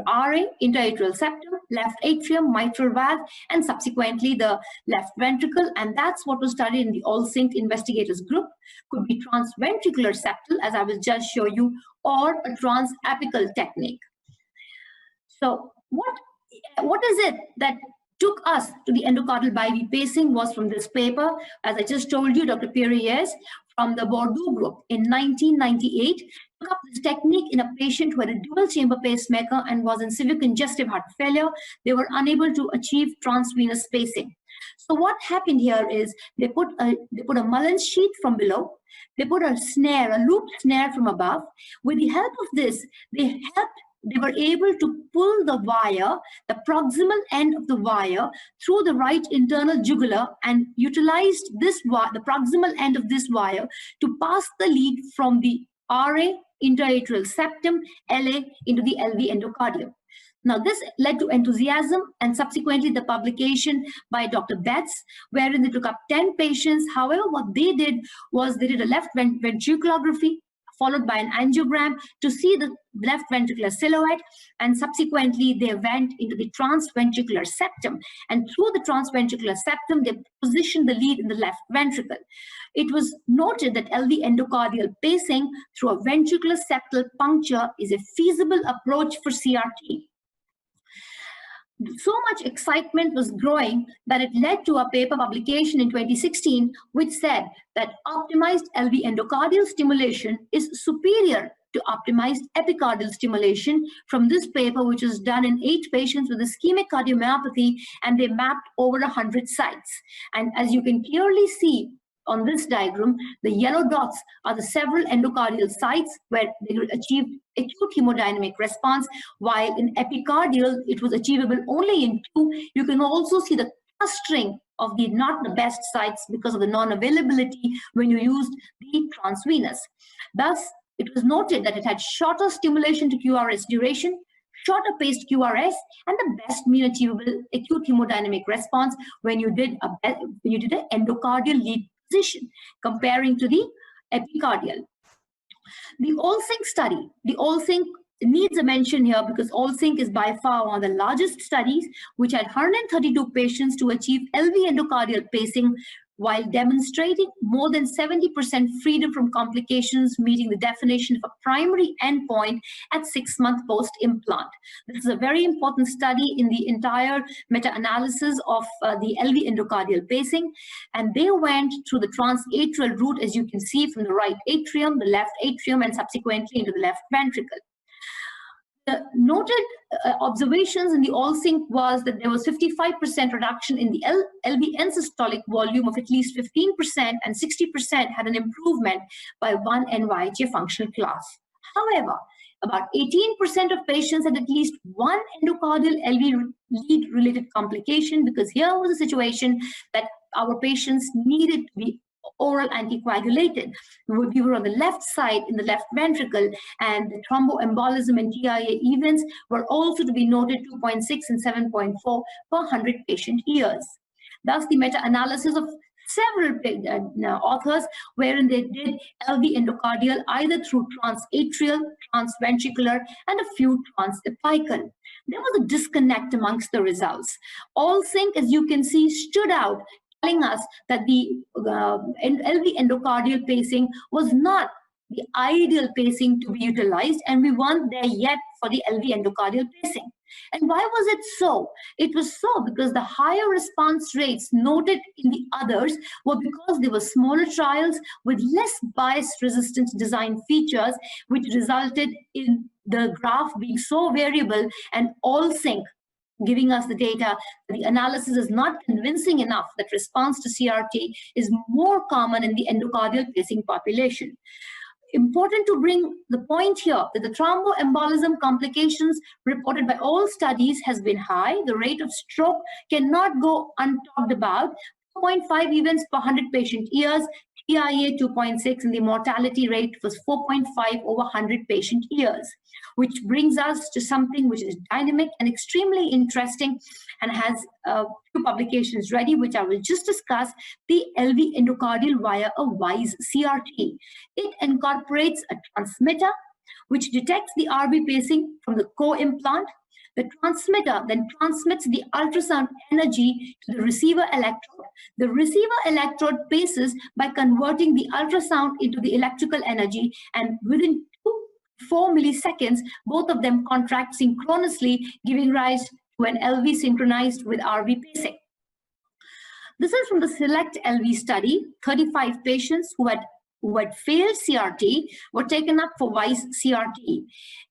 RA, interatrial septum, left atrium, mitral valve, and subsequently the left ventricle. And that's what was studied in the all-synced investigators group. Could be transventricular septal, as I will just show you, or a transapical technique. So what is it that took us to the endocardial bi-V pacing was from this paper, as I just told you, Dr. Pierre from the Bordeaux group in 1998 took up this technique in a patient who had a dual chamber pacemaker and was in severe congestive heart failure. They were unable to achieve transvenous pacing. So what happened here is they put a Mullins sheet from below, they put a snare, a loop snare from above. With the help of this, they were able to pull the wire, the proximal end of the wire, through the right internal jugular, and utilized this the proximal end of this wire to pass the lead from the RA interatrial septum, LA, into the LV endocardium. Now, this led to enthusiasm and subsequently the publication by Dr. Betts, wherein they took up 10 patients. However, what they did was they did a left ventriculography followed by an angiogram to see the left ventricular silhouette, and subsequently they went into the transventricular septum, and through the transventricular septum they positioned the lead in the left ventricle. It was noted that LV endocardial pacing through a ventricular septal puncture is a feasible approach for CRT. So much excitement was growing that it led to a paper publication in 2016 which said that optimized LV endocardial stimulation is superior to optimized epicardial stimulation, from this paper, which was done in 8 patients with ischemic cardiomyopathy, and they mapped over 100 sites. And as you can clearly see on this diagram, the yellow dots are the several endocardial sites where they achieved acute hemodynamic response, while in epicardial, it was achievable only in 2. You can also see the clustering of the not the best sites because of the non-availability when you used the transvenous. Thus, it was noted that it had shorter stimulation to QRS duration, shorter paced QRS, and the best mean achievable acute hemodynamic response when you did an endocardial lead position comparing to the epicardial. The AllSync study, the AllSync needs a mention here because AllSync is by far one of the largest studies, which had 132 patients to achieve LV endocardial pacing while demonstrating more than 70% freedom from complications, meeting the definition of a primary endpoint at 6-month post-implant. This is a very important study in the entire meta-analysis of the LV endocardial pacing, and they went through the transatrial route, as you can see, from the right atrium, the left atrium, and subsequently into the left ventricle. The noted observations in the AllSync was that there was 55% reduction in the LV end-systolic volume of at least 15%, and 60% had an improvement by 1 NYHA functional class. However, about 18% of patients had at least one endocardial LV lead-related complication, because here was a situation that our patients needed to be oral anticoagulated. We were on the left side in the left ventricle, and the thromboembolism and TIA events were also to be noted 2.6 and 7.4 per 100 patient years. Thus, the meta-analysis of several authors wherein they did LV endocardial either through transatrial, transventricular, and a few transapical. There was a disconnect amongst the results. AllSync, as you can see, stood out, telling us that the LV endocardial pacing was not the ideal pacing to be utilized, and we weren't there yet for the LV endocardial pacing. And why was it so? It was so because the higher response rates noted in the others were because they were smaller trials with less bias-resistant design features, which resulted in the graph being so variable, and AllSync giving us the data that the analysis is not convincing enough that response to CRT is more common in the endocardial pacing population. Important to bring the point here that the thromboembolism complications reported by all studies has been high. The rate of stroke cannot go untalked about. 2.5 events per 100 patient years, TIA 2.6, and the mortality rate was 4.5 over 100 patient years, which brings us to something which is dynamic and extremely interesting and has two publications ready, which I will just discuss, the LV endocardial via a WISE CRT. It incorporates a transmitter which detects the RV pacing from the co-implant. The transmitter then transmits the ultrasound energy to the receiver electrode. The receiver electrode paces by converting the ultrasound into the electrical energy, and within 4 milliseconds, both of them contract synchronously, giving rise to an LV synchronized with RV pacing. This is from the SELECT LV study. 35 patients who had failed CRT were taken up for WISE CRT,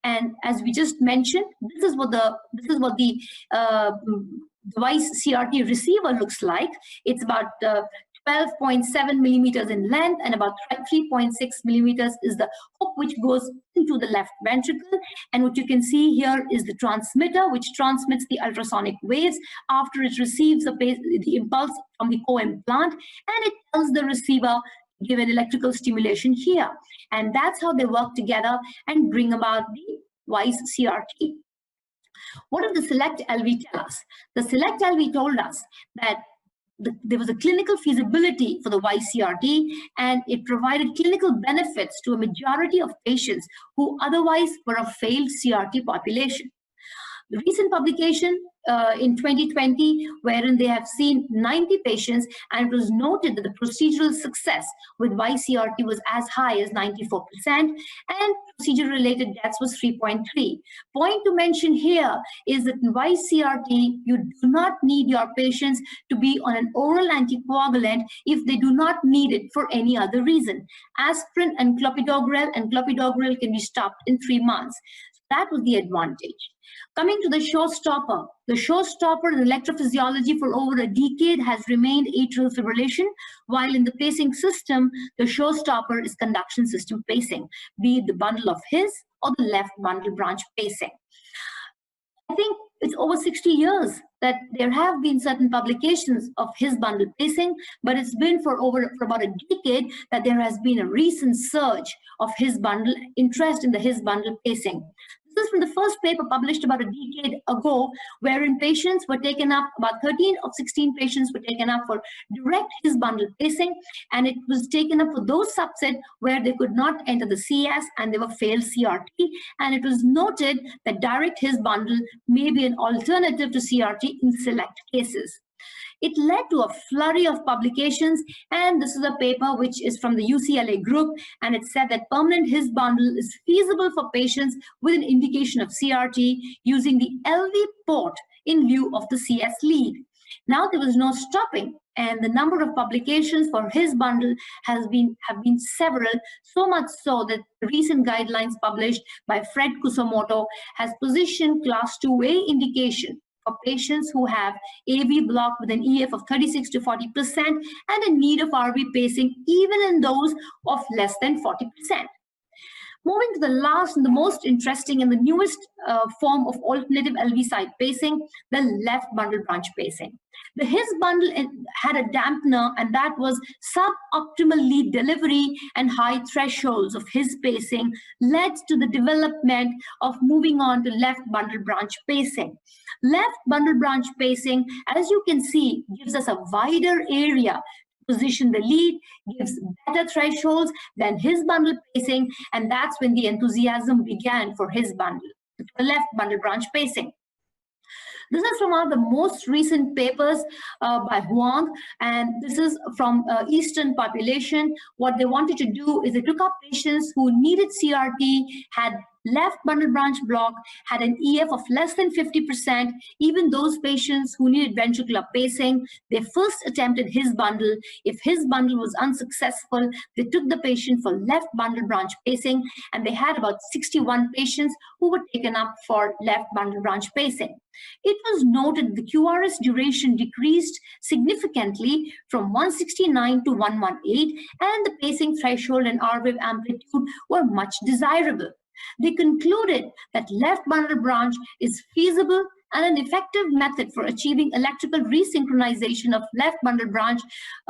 and as we just mentioned, this is what the device CRT receiver looks like. It's about 12.7 millimeters in length, and about 3.6 millimeters is the hook which goes into the left ventricle. And what you can see here is the transmitter, which transmits the ultrasonic waves after it receives the impulse from the co-implant, and it tells the receiver to give an electrical stimulation here. And that's how they work together and bring about the device CRT. What did the SELECT LV tell us? The SELECT LV told us that there was a clinical feasibility for the YCRT, and it provided clinical benefits to a majority of patients who otherwise were a failed CRT population. The recent publication in 2020, wherein they have seen 90 patients, and it was noted that the procedural success with YCRT was as high as 94%, and procedure-related deaths was 3.3. Point to mention here is that in YCRT, you do not need your patients to be on an oral anticoagulant if they do not need it for any other reason. Aspirin and clopidogrel can be stopped in 3 months. So that was the advantage. Coming to the showstopper. The showstopper in electrophysiology for over a decade has remained atrial fibrillation, while in the pacing system, the showstopper is conduction system pacing, be it the bundle of His or the left bundle branch pacing. I think it's over 60 years that there have been certain publications of His bundle pacing, but it's been for about a decade that there has been a recent surge of His bundle, interest in the His bundle pacing. This is from the first paper published about a decade ago, wherein patients were taken up, about 13 of 16 patients were taken up for direct His bundle pacing, and it was taken up for those subset where they could not enter the CS and they were failed CRT, and it was noted that direct His bundle may be an alternative to CRT in select cases. It led to a flurry of publications, and this is a paper which is from the UCLA group, and it said that permanent His bundle is feasible for patients with an indication of CRT using the LV port in lieu of the CS lead. Now there was no stopping, and the number of publications for His bundle have been several, so much so that the recent guidelines published by Fred Kusamoto has positioned class 2A indication for patients who have AV block with an EF of 36 to 40% and a need of RV pacing even in those of less than 40%. Moving to the last and the most interesting and the newest form of alternative LV side pacing, the left bundle branch pacing. The His bundle had a dampener, and that was suboptimal lead delivery and high thresholds of His pacing led to the development of moving on to left bundle branch pacing. Left bundle branch pacing, as you can see, gives us a wider area to position the lead, gives better thresholds than His bundle pacing, and that's when the enthusiasm began for His bundle, the left bundle branch pacing. This is from one of the most recent papers by Huang, and this is from Eastern population. What they wanted to do is they took up patients who needed CRT, had left bundle branch block, had an EF of less than 50%, even those patients who needed ventricular pacing. They first attempted His bundle. If His bundle was unsuccessful, they took the patient for left bundle branch pacing, and they had about 61 patients who were taken up for left bundle branch pacing. It was noted the QRS duration decreased significantly from 169 to 118, and the pacing threshold and R-wave amplitude were much desirable. They concluded that left bundle branch is feasible and an effective method for achieving electrical resynchronization of left bundle branch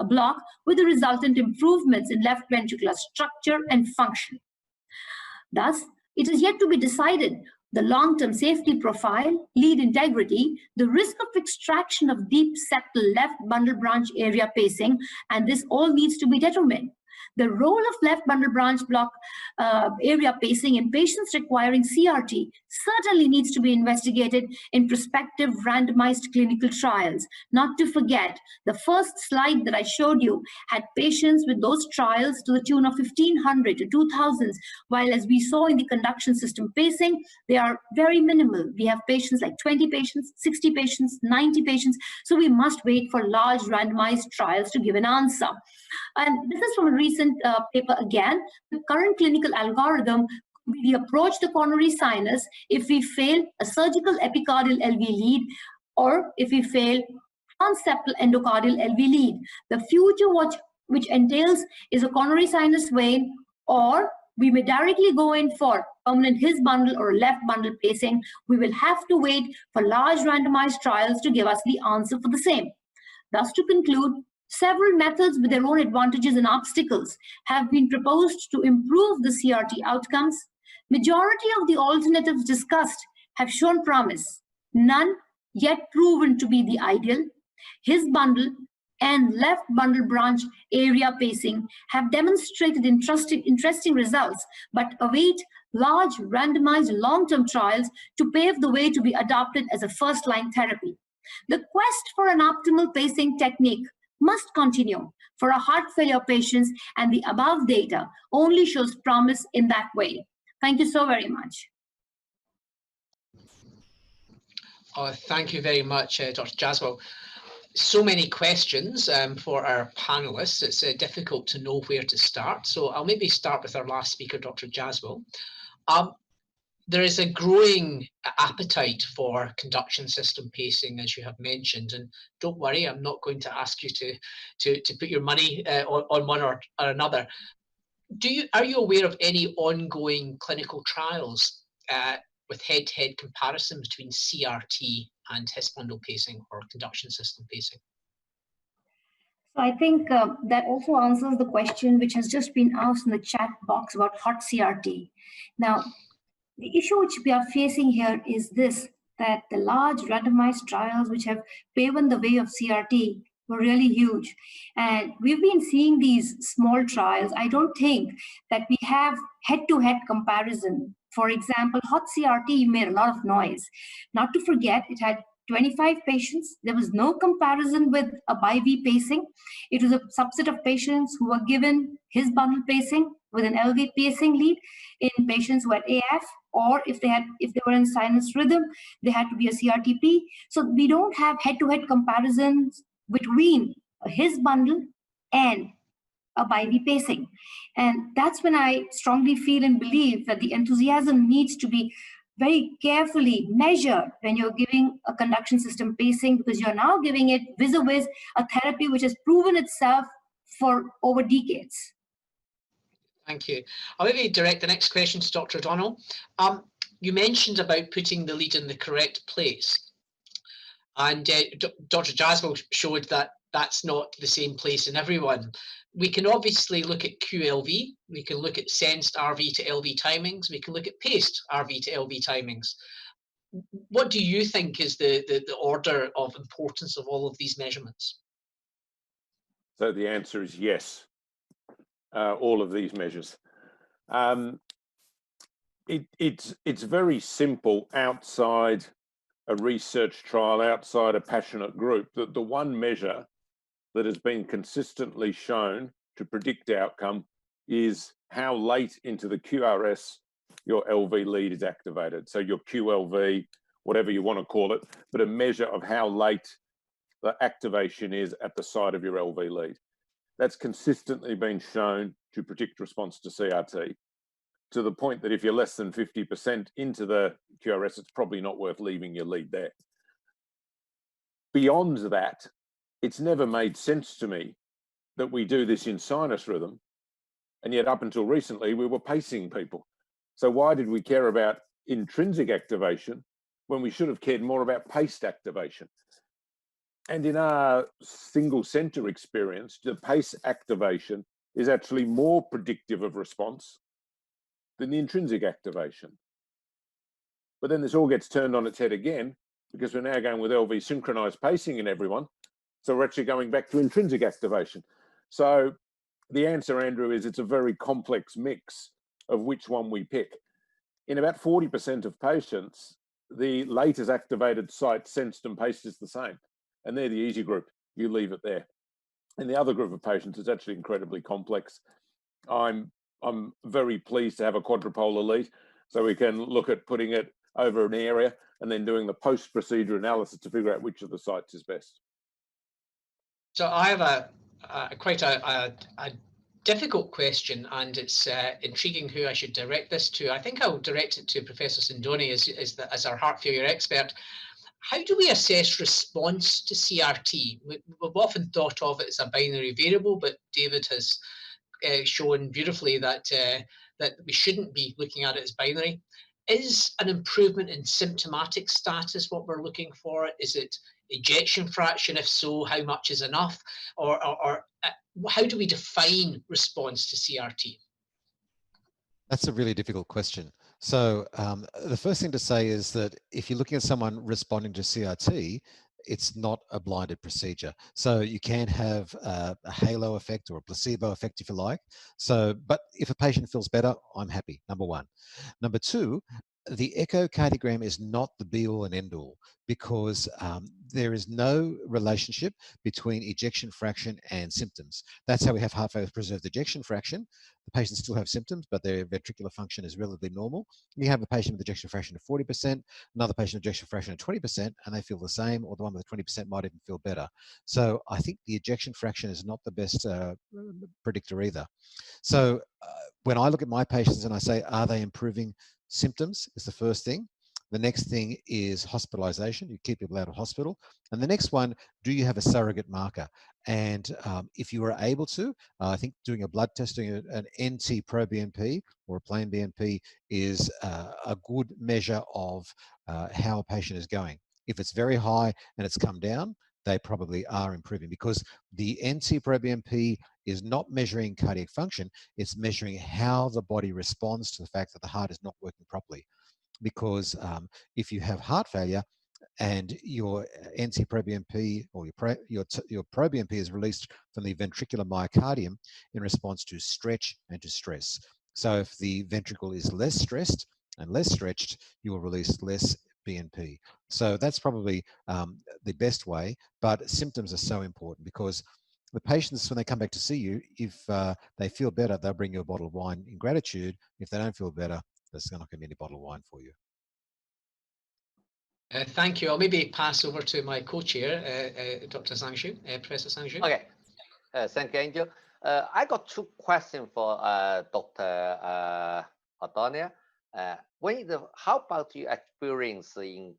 block with the resultant improvements in left ventricular structure and function. Thus, it is yet to be decided the long-term safety profile, lead integrity, the risk of extraction of deep septal left bundle branch area pacing, and this all needs to be determined. The role of left bundle branch block area pacing in patients requiring CRT certainly needs to be investigated in prospective randomized clinical trials. Not to forget, the first slide that I showed you had patients with those trials to the tune of 1,500 to 2,000, while as we saw in the conduction system pacing, they are very minimal. We have patients like 20 patients, 60 patients, 90 patients, so we must wait for large randomized trials to give an answer. And this is from a recent paper again. The current clinical algorithm could be the approach the coronary sinus if we fail a surgical epicardial LV lead, or if we fail, transeptal endocardial LV lead. The future which entails is a coronary sinus vein, or we may directly go in for permanent His bundle or left bundle pacing. We will have to wait for large randomized trials to give us the answer for the same. Thus, to conclude, several methods with their own advantages and obstacles have been proposed to improve the CRT outcomes. Majority of the alternatives discussed have shown promise, none yet proven to be the ideal. His bundle and left bundle branch area pacing have demonstrated interesting results, but await large randomized long-term trials to pave the way to be adopted as a first-line therapy. The quest for an optimal pacing technique must continue for our heart failure patients, and the above data only shows promise in that way. Thank you so very much. Oh, thank you very much, Dr. Jaswal. So many questions for our panelists. It's difficult to know where to start. So I'll maybe start with our last speaker, Dr. Jaswal. There is a growing appetite for conduction system pacing, as you have mentioned, and don't worry, I'm not going to ask you to put your money on one or another. Are you aware of any ongoing clinical trials with head-to-head comparison between CRT and His bundle pacing or conduction system pacing? So I think that also answers the question which has just been asked in the chat box about hot CRT. Now, the issue which we are facing here is this, that the large randomized trials which have paved the way of CRT were really huge. And we've been seeing these small trials. I don't think that we have head-to-head comparison. For example, hot CRT made a lot of noise. Not to forget, it had 25 patients. There was no comparison with a bi-V pacing. It was a subset of patients who were given His bundle pacing with an LV pacing lead in patients who had AF, or if they were in sinus rhythm, they had to be a CRTP. So we don't have head-to-head comparisons between His bundle and a bi-V pacing. And that's when I strongly feel and believe that the enthusiasm needs to be very carefully measured when you're giving a conduction system pacing, because you're now giving it vis-a-vis a therapy which has proven itself for over decades. Thank you. I'll maybe direct the next question to Dr. O'Donnell. You mentioned about putting the lead in the correct place. And Dr. Jaswal showed that that's not the same place in everyone. We can obviously look at QLV, we can look at sensed RV to LV timings, we can look at paced RV to LV timings. What do you think is the order of importance of all of these measurements? So the answer is yes, all of these measures. It's very simple outside a research trial, outside a passionate group, that the one measure that has been consistently shown to predict outcome is how late into the QRS your LV lead is activated. So your QLV, whatever you want to call it, but a measure of how late the activation is at the site of your LV lead. That's consistently been shown to predict response to CRT, to the point that if you're less than 50% into the QRS, it's probably not worth leaving your lead there. Beyond that, it's never made sense to me that we do this in sinus rhythm, and yet up until recently, we were pacing people. So why did we care about intrinsic activation when we should have cared more about paced activation? And in our single center experience, the pace activation is actually more predictive of response than the intrinsic activation. But then this all gets turned on its head again, because we're now going with LV synchronized pacing in everyone. So we're actually going back to intrinsic activation. So the answer, Andrew, is it's a very complex mix of which one we pick. In about 40% of patients, the latest activated site sensed and paced is the same. And they're the easy group. You leave it there. And the other group of patients is actually incredibly complex. I'm very pleased to have a quadrupolar lead, so we can look at putting it over an area and then doing the post-procedure analysis to figure out which of the sites is best. So I have quite a difficult question, and it's intriguing who I should direct this to. I think I'll direct it to Professor Sindoni as our heart failure expert. how do we assess response to CRT? We've often thought of it as a binary variable, but David has shown beautifully that that we shouldn't be looking at it as binary. Is an improvement in symptomatic status what we're looking for? Is it ejection fraction? If so, how much is enough? Or how do we define response to CRT? That's a really difficult question. So the first thing to say is that if you're looking at someone responding to CRT, it's not a blinded procedure. So you can have a halo effect or a placebo effect, if you like. So, but if a patient feels better, I'm happy, number one. Number two, the echocardiogram is not the be-all and end-all, because there is no relationship between ejection fraction and symptoms. That's how we have heart failure with preserved ejection fraction. The patients still have symptoms, but their ventricular function is relatively normal. You have a patient with ejection fraction of 40%, another patient with ejection fraction of 20%, and they feel the same, or the one with the 20% might even feel better. So I think the ejection fraction is not the best predictor either. So when I look at my patients and I say, are they improving symptoms, is the first thing. The next thing is hospitalization. You keep people out of hospital. And the next one, do you have a surrogate marker? And if you are able to, I think doing a blood test, doing an NT-proBNP or a plain BNP is a good measure of how a patient is going. If it's very high and it's come down, they probably are improving, because the NT-proBNP is not measuring cardiac function, it's measuring how the body responds to the fact that the heart is not working properly. Because if you have heart failure and your NT-proBNP or your proBNP is released from the ventricular myocardium in response to stretch and to stress. So if the ventricle is less stressed and less stretched, you will release less BNP. So that's probably the best way, but symptoms are so important, because the patients, when they come back to see you, if they feel better, they'll bring you a bottle of wine in gratitude. If they don't feel better, there's not going to be any bottle of wine for you. Thank you. I'll maybe pass over to my co-chair, Dr. Zhang, Professor Zhang. Okay. Thank you, Angel. I got two questions for Dr. O'Donnell. How about your experience in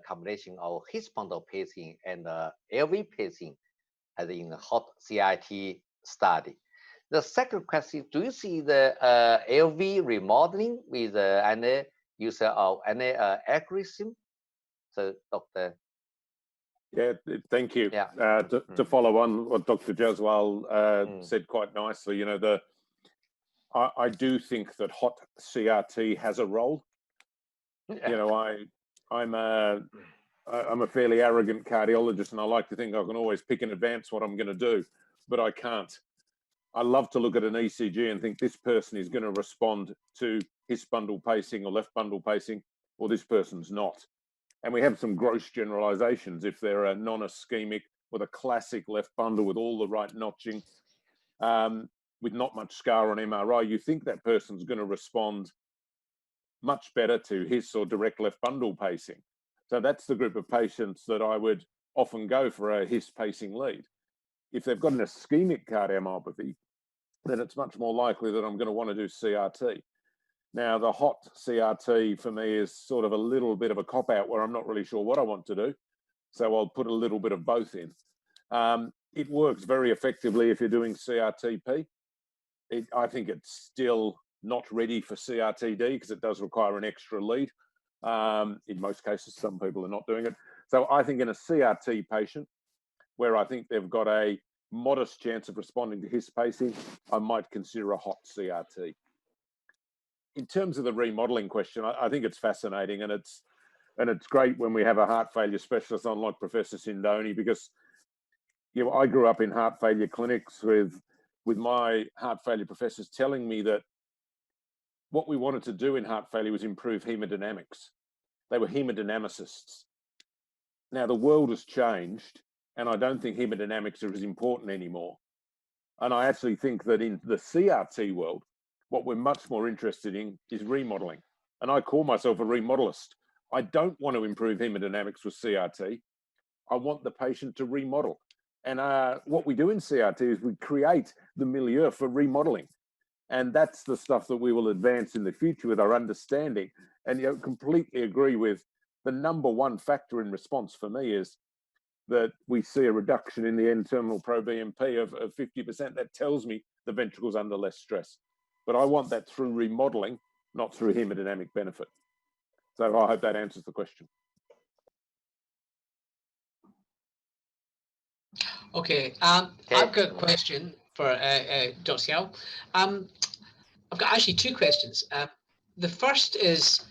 combination of his bundle pacing and LV pacing as in hot CRT study? The second question, do you see the LV remodeling with any use of any algorithm? So, Dr. Yeah, thank you. Yeah. To follow on what Dr. Jaswal said quite nicely, you know, I do think that hot CRT has a role. Yeah. You know, I'm a fairly arrogant cardiologist, and I like to think I can always pick in advance what I'm going to do, but I can't. I love to look at an ECG and think this person is going to respond to his bundle pacing or left bundle pacing, or this person's not. And we have some gross generalizations. If they're a non-ischemic with a classic left bundle with all the right notching, with not much scar on MRI, you think that person's going to respond much better to his or direct left bundle pacing. So that's the group of patients that I would often go for a his pacing lead. If they've got an ischemic cardiomyopathy, then it's much more likely that I'm going to want to do CRT. Now, the hot CRT for me is sort of a little bit of a cop-out where I'm not really sure what I want to do. So I'll put a little bit of both in. It works very effectively if you're doing CRTP. I think it's still not ready for CRTD because it does require an extra lead. In most cases, some people are not doing it. So I think in a CRT patient, where I think they've got a modest chance of responding to his pacing, I might consider a hot CRT. In terms of the remodeling question, I think it's fascinating, and it's great when we have a heart failure specialist on like Professor Sindoni, because you know, I grew up in heart failure clinics with my heart failure professors telling me that what we wanted to do in heart failure was improve hemodynamics. They were hemodynamicists. Now the world has changed, and I don't think hemodynamics are as important anymore. And I actually think that in the CRT world, what we're much more interested in is remodeling. And I call myself a remodelist. I don't want to improve hemodynamics with CRT. I want the patient to remodel. And what we do in CRT is we create the milieu for remodeling. And that's the stuff that we will advance in the future with our understanding. And you know, completely agree with the number one factor in response for me is that we see a reduction in the end-terminal pro-BNP of 50%. That tells me the ventricle's under less stress. But I want that through remodeling, not through hemodynamic benefit. So I hope that answers the question. Okay, I've got a question for Dr. Yao. I've got actually two questions. The first is,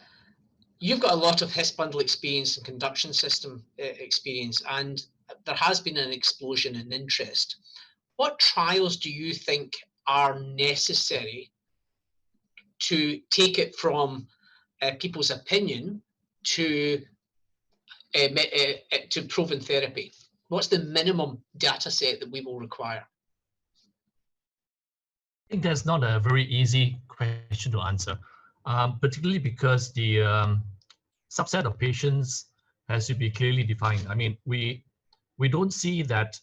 you've got a lot of HIS bundle experience and conduction system experience, and there has been an explosion in interest. What trials do you think are necessary to take it from people's opinion to proven therapy? What's the minimum data set that we will require? I think that's not a very easy question to answer, particularly because the subset of patients has to be clearly defined. I mean, we don't see that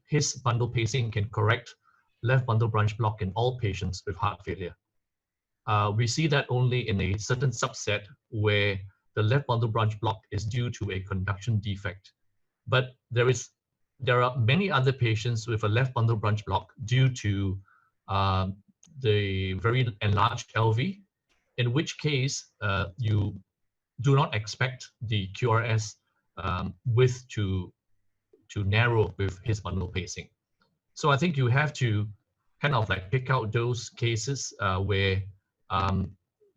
HIS bundle pacing can correct left bundle branch block in all patients with heart failure. We see that only in a certain subset where the left bundle branch block is due to a conduction defect. But there are many other patients with a left bundle branch block due to the very enlarged LV, in which case you do not expect the QRS width to narrow with HIS bundle pacing. So I think you have to kind of like pick out those cases where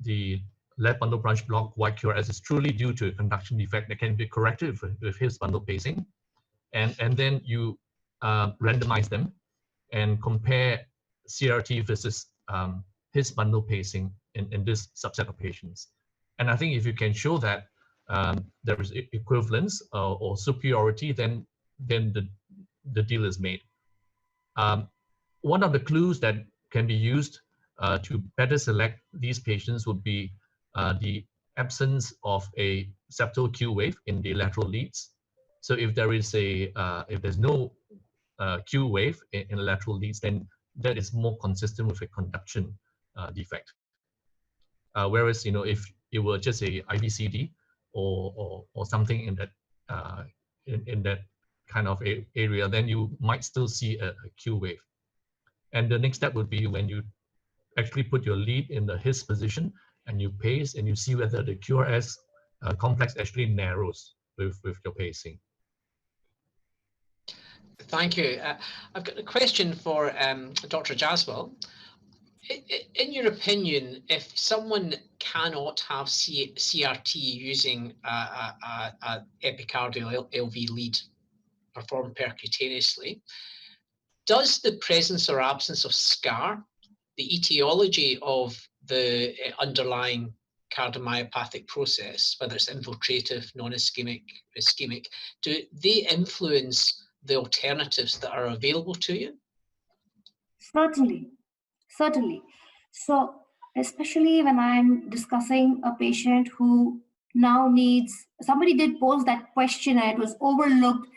the left bundle branch block wide QRS is truly due to a conduction defect that can be corrected with HIS bundle pacing. And then you randomize them and compare CRT versus HIS bundle pacing in this subset of patients. And I think if you can show that there is equivalence or superiority, then the deal is made. One of the clues that can be used to better select these patients would be the absence of a septal Q wave in the lateral leads. So if there is if there's no Q wave in the lateral leads, then that is more consistent with a conduction defect. Whereas, if it were just a IVCD or something in that kind of area, then you might still see a Q wave. And the next step would be when you actually put your lead in the HIS position and you pace and you see whether the QRS complex actually narrows with your pacing. Thank you. I've got a question for Dr. Jaswal. In your opinion, if someone cannot have CRT using a epicardial LV lead performed percutaneously, does the presence or absence of scar, the etiology of the underlying cardiomyopathic process, whether it's infiltrative, non-ischemic, ischemic, do they influence the alternatives that are available to you? Certainly, certainly. So especially when I'm discussing a patient who now needs, somebody did pose that question and it was overlooked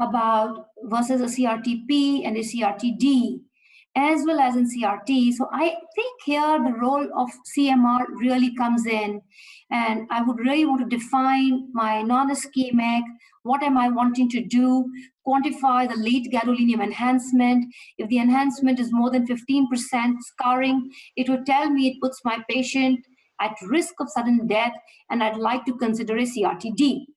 about versus a CRT-P and a CRT-D, as well as in CRT. So I think here the role of CMR really comes in, and I would really want to define my non-ischemic, what am I wanting to do, quantify the late gadolinium enhancement. If the enhancement is more than 15% scarring, it would tell me it puts my patient at risk of sudden death, and I'd like to consider a CRT-D.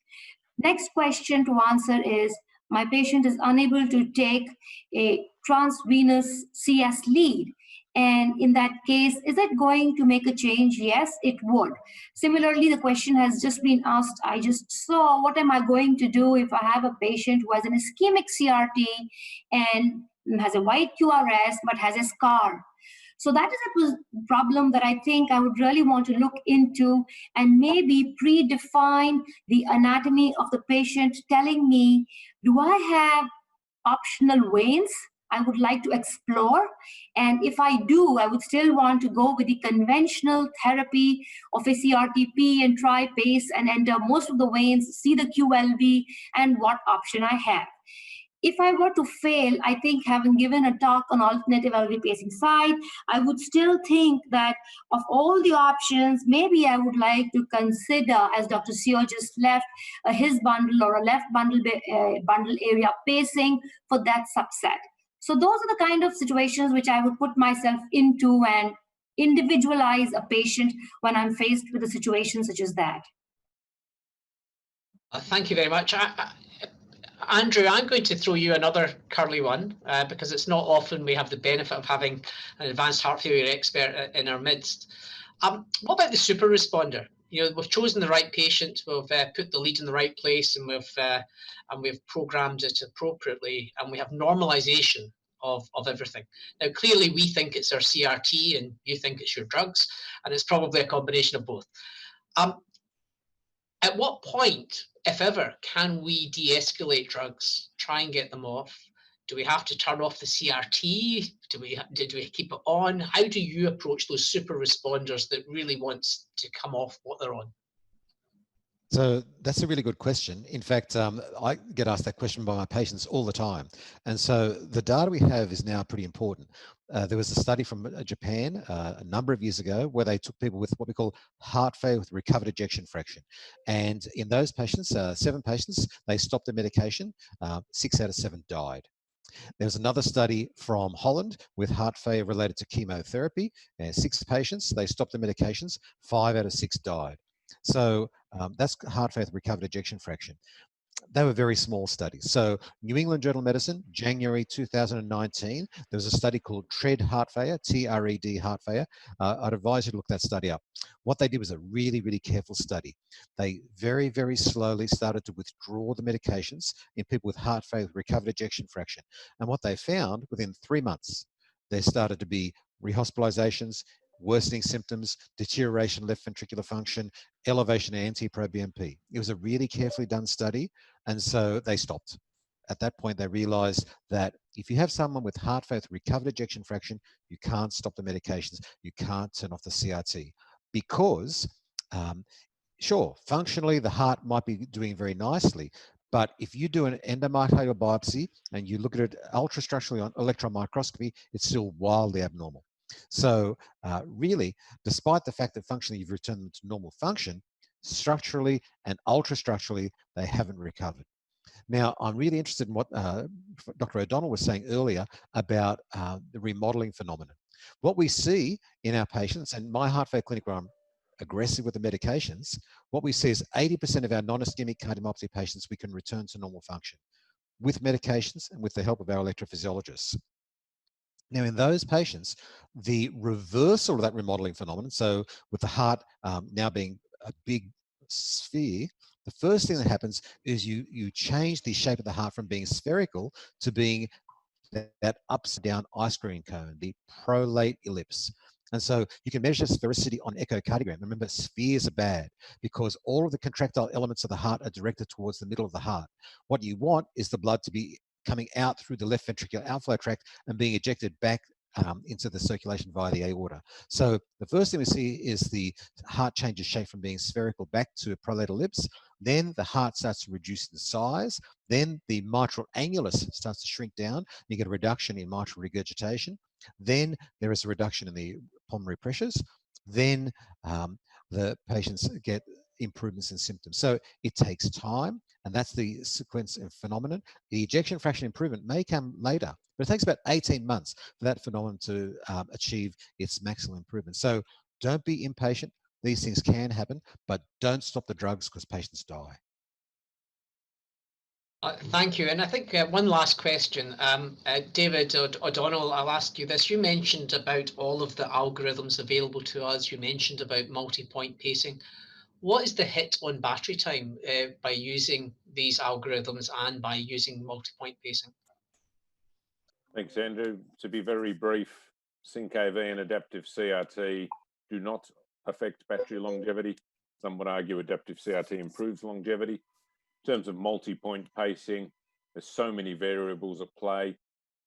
Next question to answer is, my patient is unable to take a transvenous CS lead. And in that case, is it going to make a change? Yes, it would. Similarly, the question has just been asked, I just saw, what am I going to do if I have a patient who has an ischemic CRT and has a wide QRS but has a scar? So that is a problem that I think I would really want to look into and maybe predefine the anatomy of the patient, telling me, do I have optional veins I would like to explore? And if I do, I would still want to go with the conventional therapy of a CRT-P and try pace and enter most of the veins, see the QLV and what option I have. if I were to fail, I think having given a talk on alternative LV pacing side, I would still think that of all the options, maybe I would like to consider, as Dr. Sear just left, his bundle or a left bundle area pacing for that subset. So those are the kind of situations which I would put myself into and individualize a patient when I'm faced with a situation such as that. Thank you very much. Andrew, I'm going to throw you another curly one because it's not often we have the benefit of having an advanced heart failure expert in our midst. What about the super responder? You know, we've chosen the right patient, we've put the lead in the right place, and we've programmed it appropriately, and we have normalization of everything. Now, clearly, we think it's our CRT, and you think it's your drugs, and it's probably a combination of both. At what point, if ever, can we de-escalate drugs, try and get them off? Do we have to turn off the CRT? Do we keep it on? How do you approach those super responders that really want to come off what they're on? So that's a really good question. In fact, I get asked that question by my patients all the time. And so the data we have is now pretty important. There was a study from Japan a number of years ago where they took people with what we call heart failure with recovered ejection fraction. And in those patients, 7 patients, they stopped the medication, 6 out of 7 died. There was another study from Holland with heart failure related to chemotherapy. 6 patients, they stopped the medications, 5 out of 6 died. So that's heart failure with recovered ejection fraction. They were very small studies. So New England Journal of Medicine, January 2019, there was a study called TRED heart failure, T-R-E-D heart failure. I'd advise you to look that study up. What they did was a really, really careful study. They very, very slowly started to withdraw the medications in people with heart failure with recovered ejection fraction. And what they found, within 3 months, there started to be rehospitalizations, worsening symptoms, deterioration left ventricular function, elevation of anti-proBNP. It was a really carefully done study, and so they stopped. At that point, they realized that if you have someone with heart failure with recovered ejection fraction, you can't stop the medications, you can't turn off the CRT, because sure, functionally, the heart might be doing very nicely, but if you do an endomyocardial biopsy and you look at it ultrastructurally on electron microscopy, it's still wildly abnormal. So really, despite the fact that functionally you've returned them to normal function, structurally and ultrastructurally, they haven't recovered. Now, I'm really interested in what Dr. O'Donnell was saying earlier about the remodeling phenomenon. What we see in our patients, and my heart failure clinic where I'm aggressive with the medications, what we see is 80% of our non-ischemic cardiomyopathy patients, we can return to normal function with medications and with the help of our electrophysiologists. Now, in those patients, the reversal of that remodeling phenomenon, so with the heart now being a big sphere, the first thing that happens is you change the shape of the heart from being spherical to being that upside down ice cream cone, the prolate ellipse. And so you can measure sphericity on echocardiogram. Remember, spheres are bad because all of the contractile elements of the heart are directed towards the middle of the heart. What you want is the blood to be coming out through the left ventricular outflow tract and being ejected back into the circulation via the aorta. So the first thing we see is the heart changes shape from being spherical back to a prolate ellipse. Then the heart starts to reduce in size. Then the mitral annulus starts to shrink down. You get a reduction in mitral regurgitation. Then there is a reduction in the pulmonary pressures. Then the patients get improvements in symptoms. So it takes time, and that's the sequence and phenomenon. The ejection fraction improvement may come later, but it takes about 18 months for that phenomenon to achieve its maximum improvement. So don't be impatient. These things can happen, but don't stop the drugs because patients die. Thank you. And I think one last question. David O'Donnell, I'll ask you this. You mentioned about all of the algorithms available to us. You mentioned about multi-point pacing. What is the hit on battery time by using these algorithms and by using multi-point pacing? Thanks, Andrew. To be very brief, Sync-AV and adaptive CRT do not affect battery longevity. Some would argue adaptive CRT improves longevity. In terms of multi-point pacing, there's so many variables at play.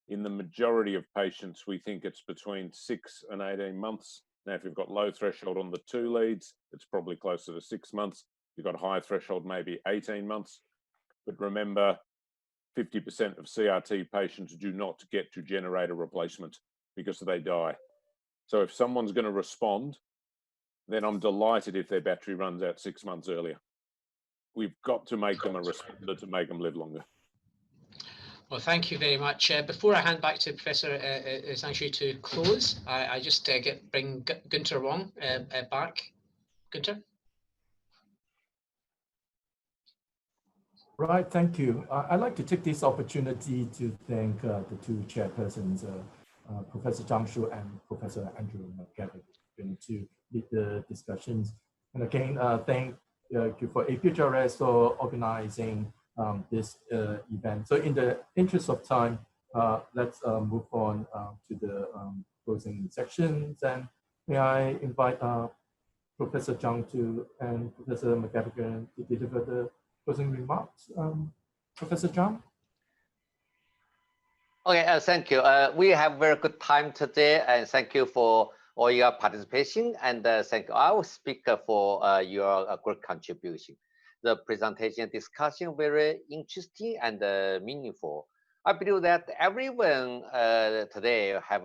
In the majority of patients, we think it's between 6 and 18 months. Now, if you've got low threshold on the 2 leads, it's probably closer to 6 months. If you've got high threshold, maybe 18 months. But remember, 50% of CRT patients do not get to generator replacement because they die. So if someone's going to respond, then I'm delighted if their battery runs out 6 months earlier. We've got to make them a responder to make them live longer. Well, thank you very much. Before I hand back to Professor Zhang to close, I just bring Gunter Wong back. Gunter? Right, thank you. I'd like to take this opportunity to thank the two chairpersons, Professor Zhang Shu and Professor Andrew McGavin, to lead the discussions. And again, thank you for APHRS for organizing this event. So in the interest of time, let's move on to the closing sections. And may I invite Professor Zhang and Professor McGavin to deliver the closing remarks. Professor Zhang? Okay, thank you. We have very good time today, and thank you for all your participation, and thank our speaker for your great contribution. The presentation discussion very interesting and meaningful. I believe that everyone today have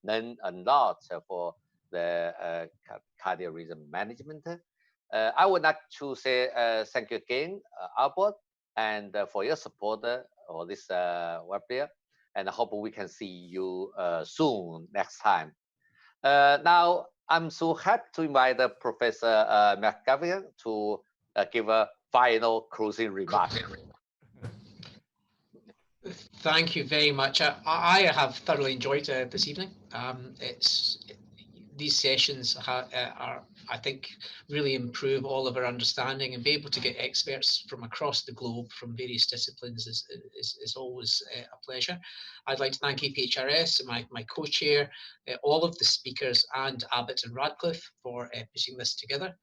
learned a lot for the cardiac rhythm management. I would like to say thank you again, Albert, and for your support for this webinar, and I hope we can see you soon next time. Now, I'm so happy to invite Professor McGavin to give a final closing remark. Thank you very much. I have thoroughly enjoyed this evening. These sessions are, I think, really improve all of our understanding, and be able to get experts from across the globe from various disciplines is always a pleasure. I'd like to thank APHRS, my co-chair, all of the speakers, and Abbott and Radcliffe for putting this together.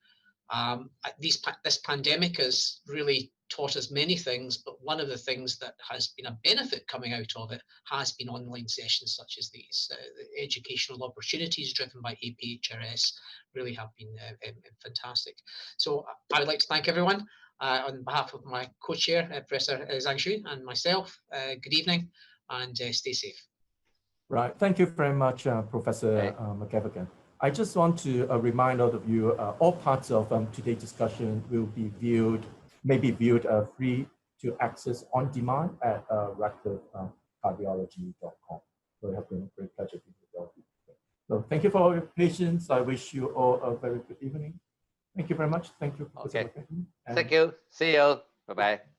This pandemic has really taught us many things, but one of the things that has been a benefit coming out of it has been online sessions such as these. The educational opportunities driven by APHRS really have been fantastic. So I would like to thank everyone on behalf of my co-chair, Professor Zhang Shu, and myself. Good evening, and stay safe. Right, thank you very much, Professor McGavin. I just want to remind all of you, all parts of today's discussion will be viewed, free to access on demand at radcliffecardiology.com. So it has been a great pleasure to be with all of you. So thank you for all your patience. I wish you all a very good evening. Thank you very much. Thank you, Professor McGavin. Thank you. See you. Bye-bye.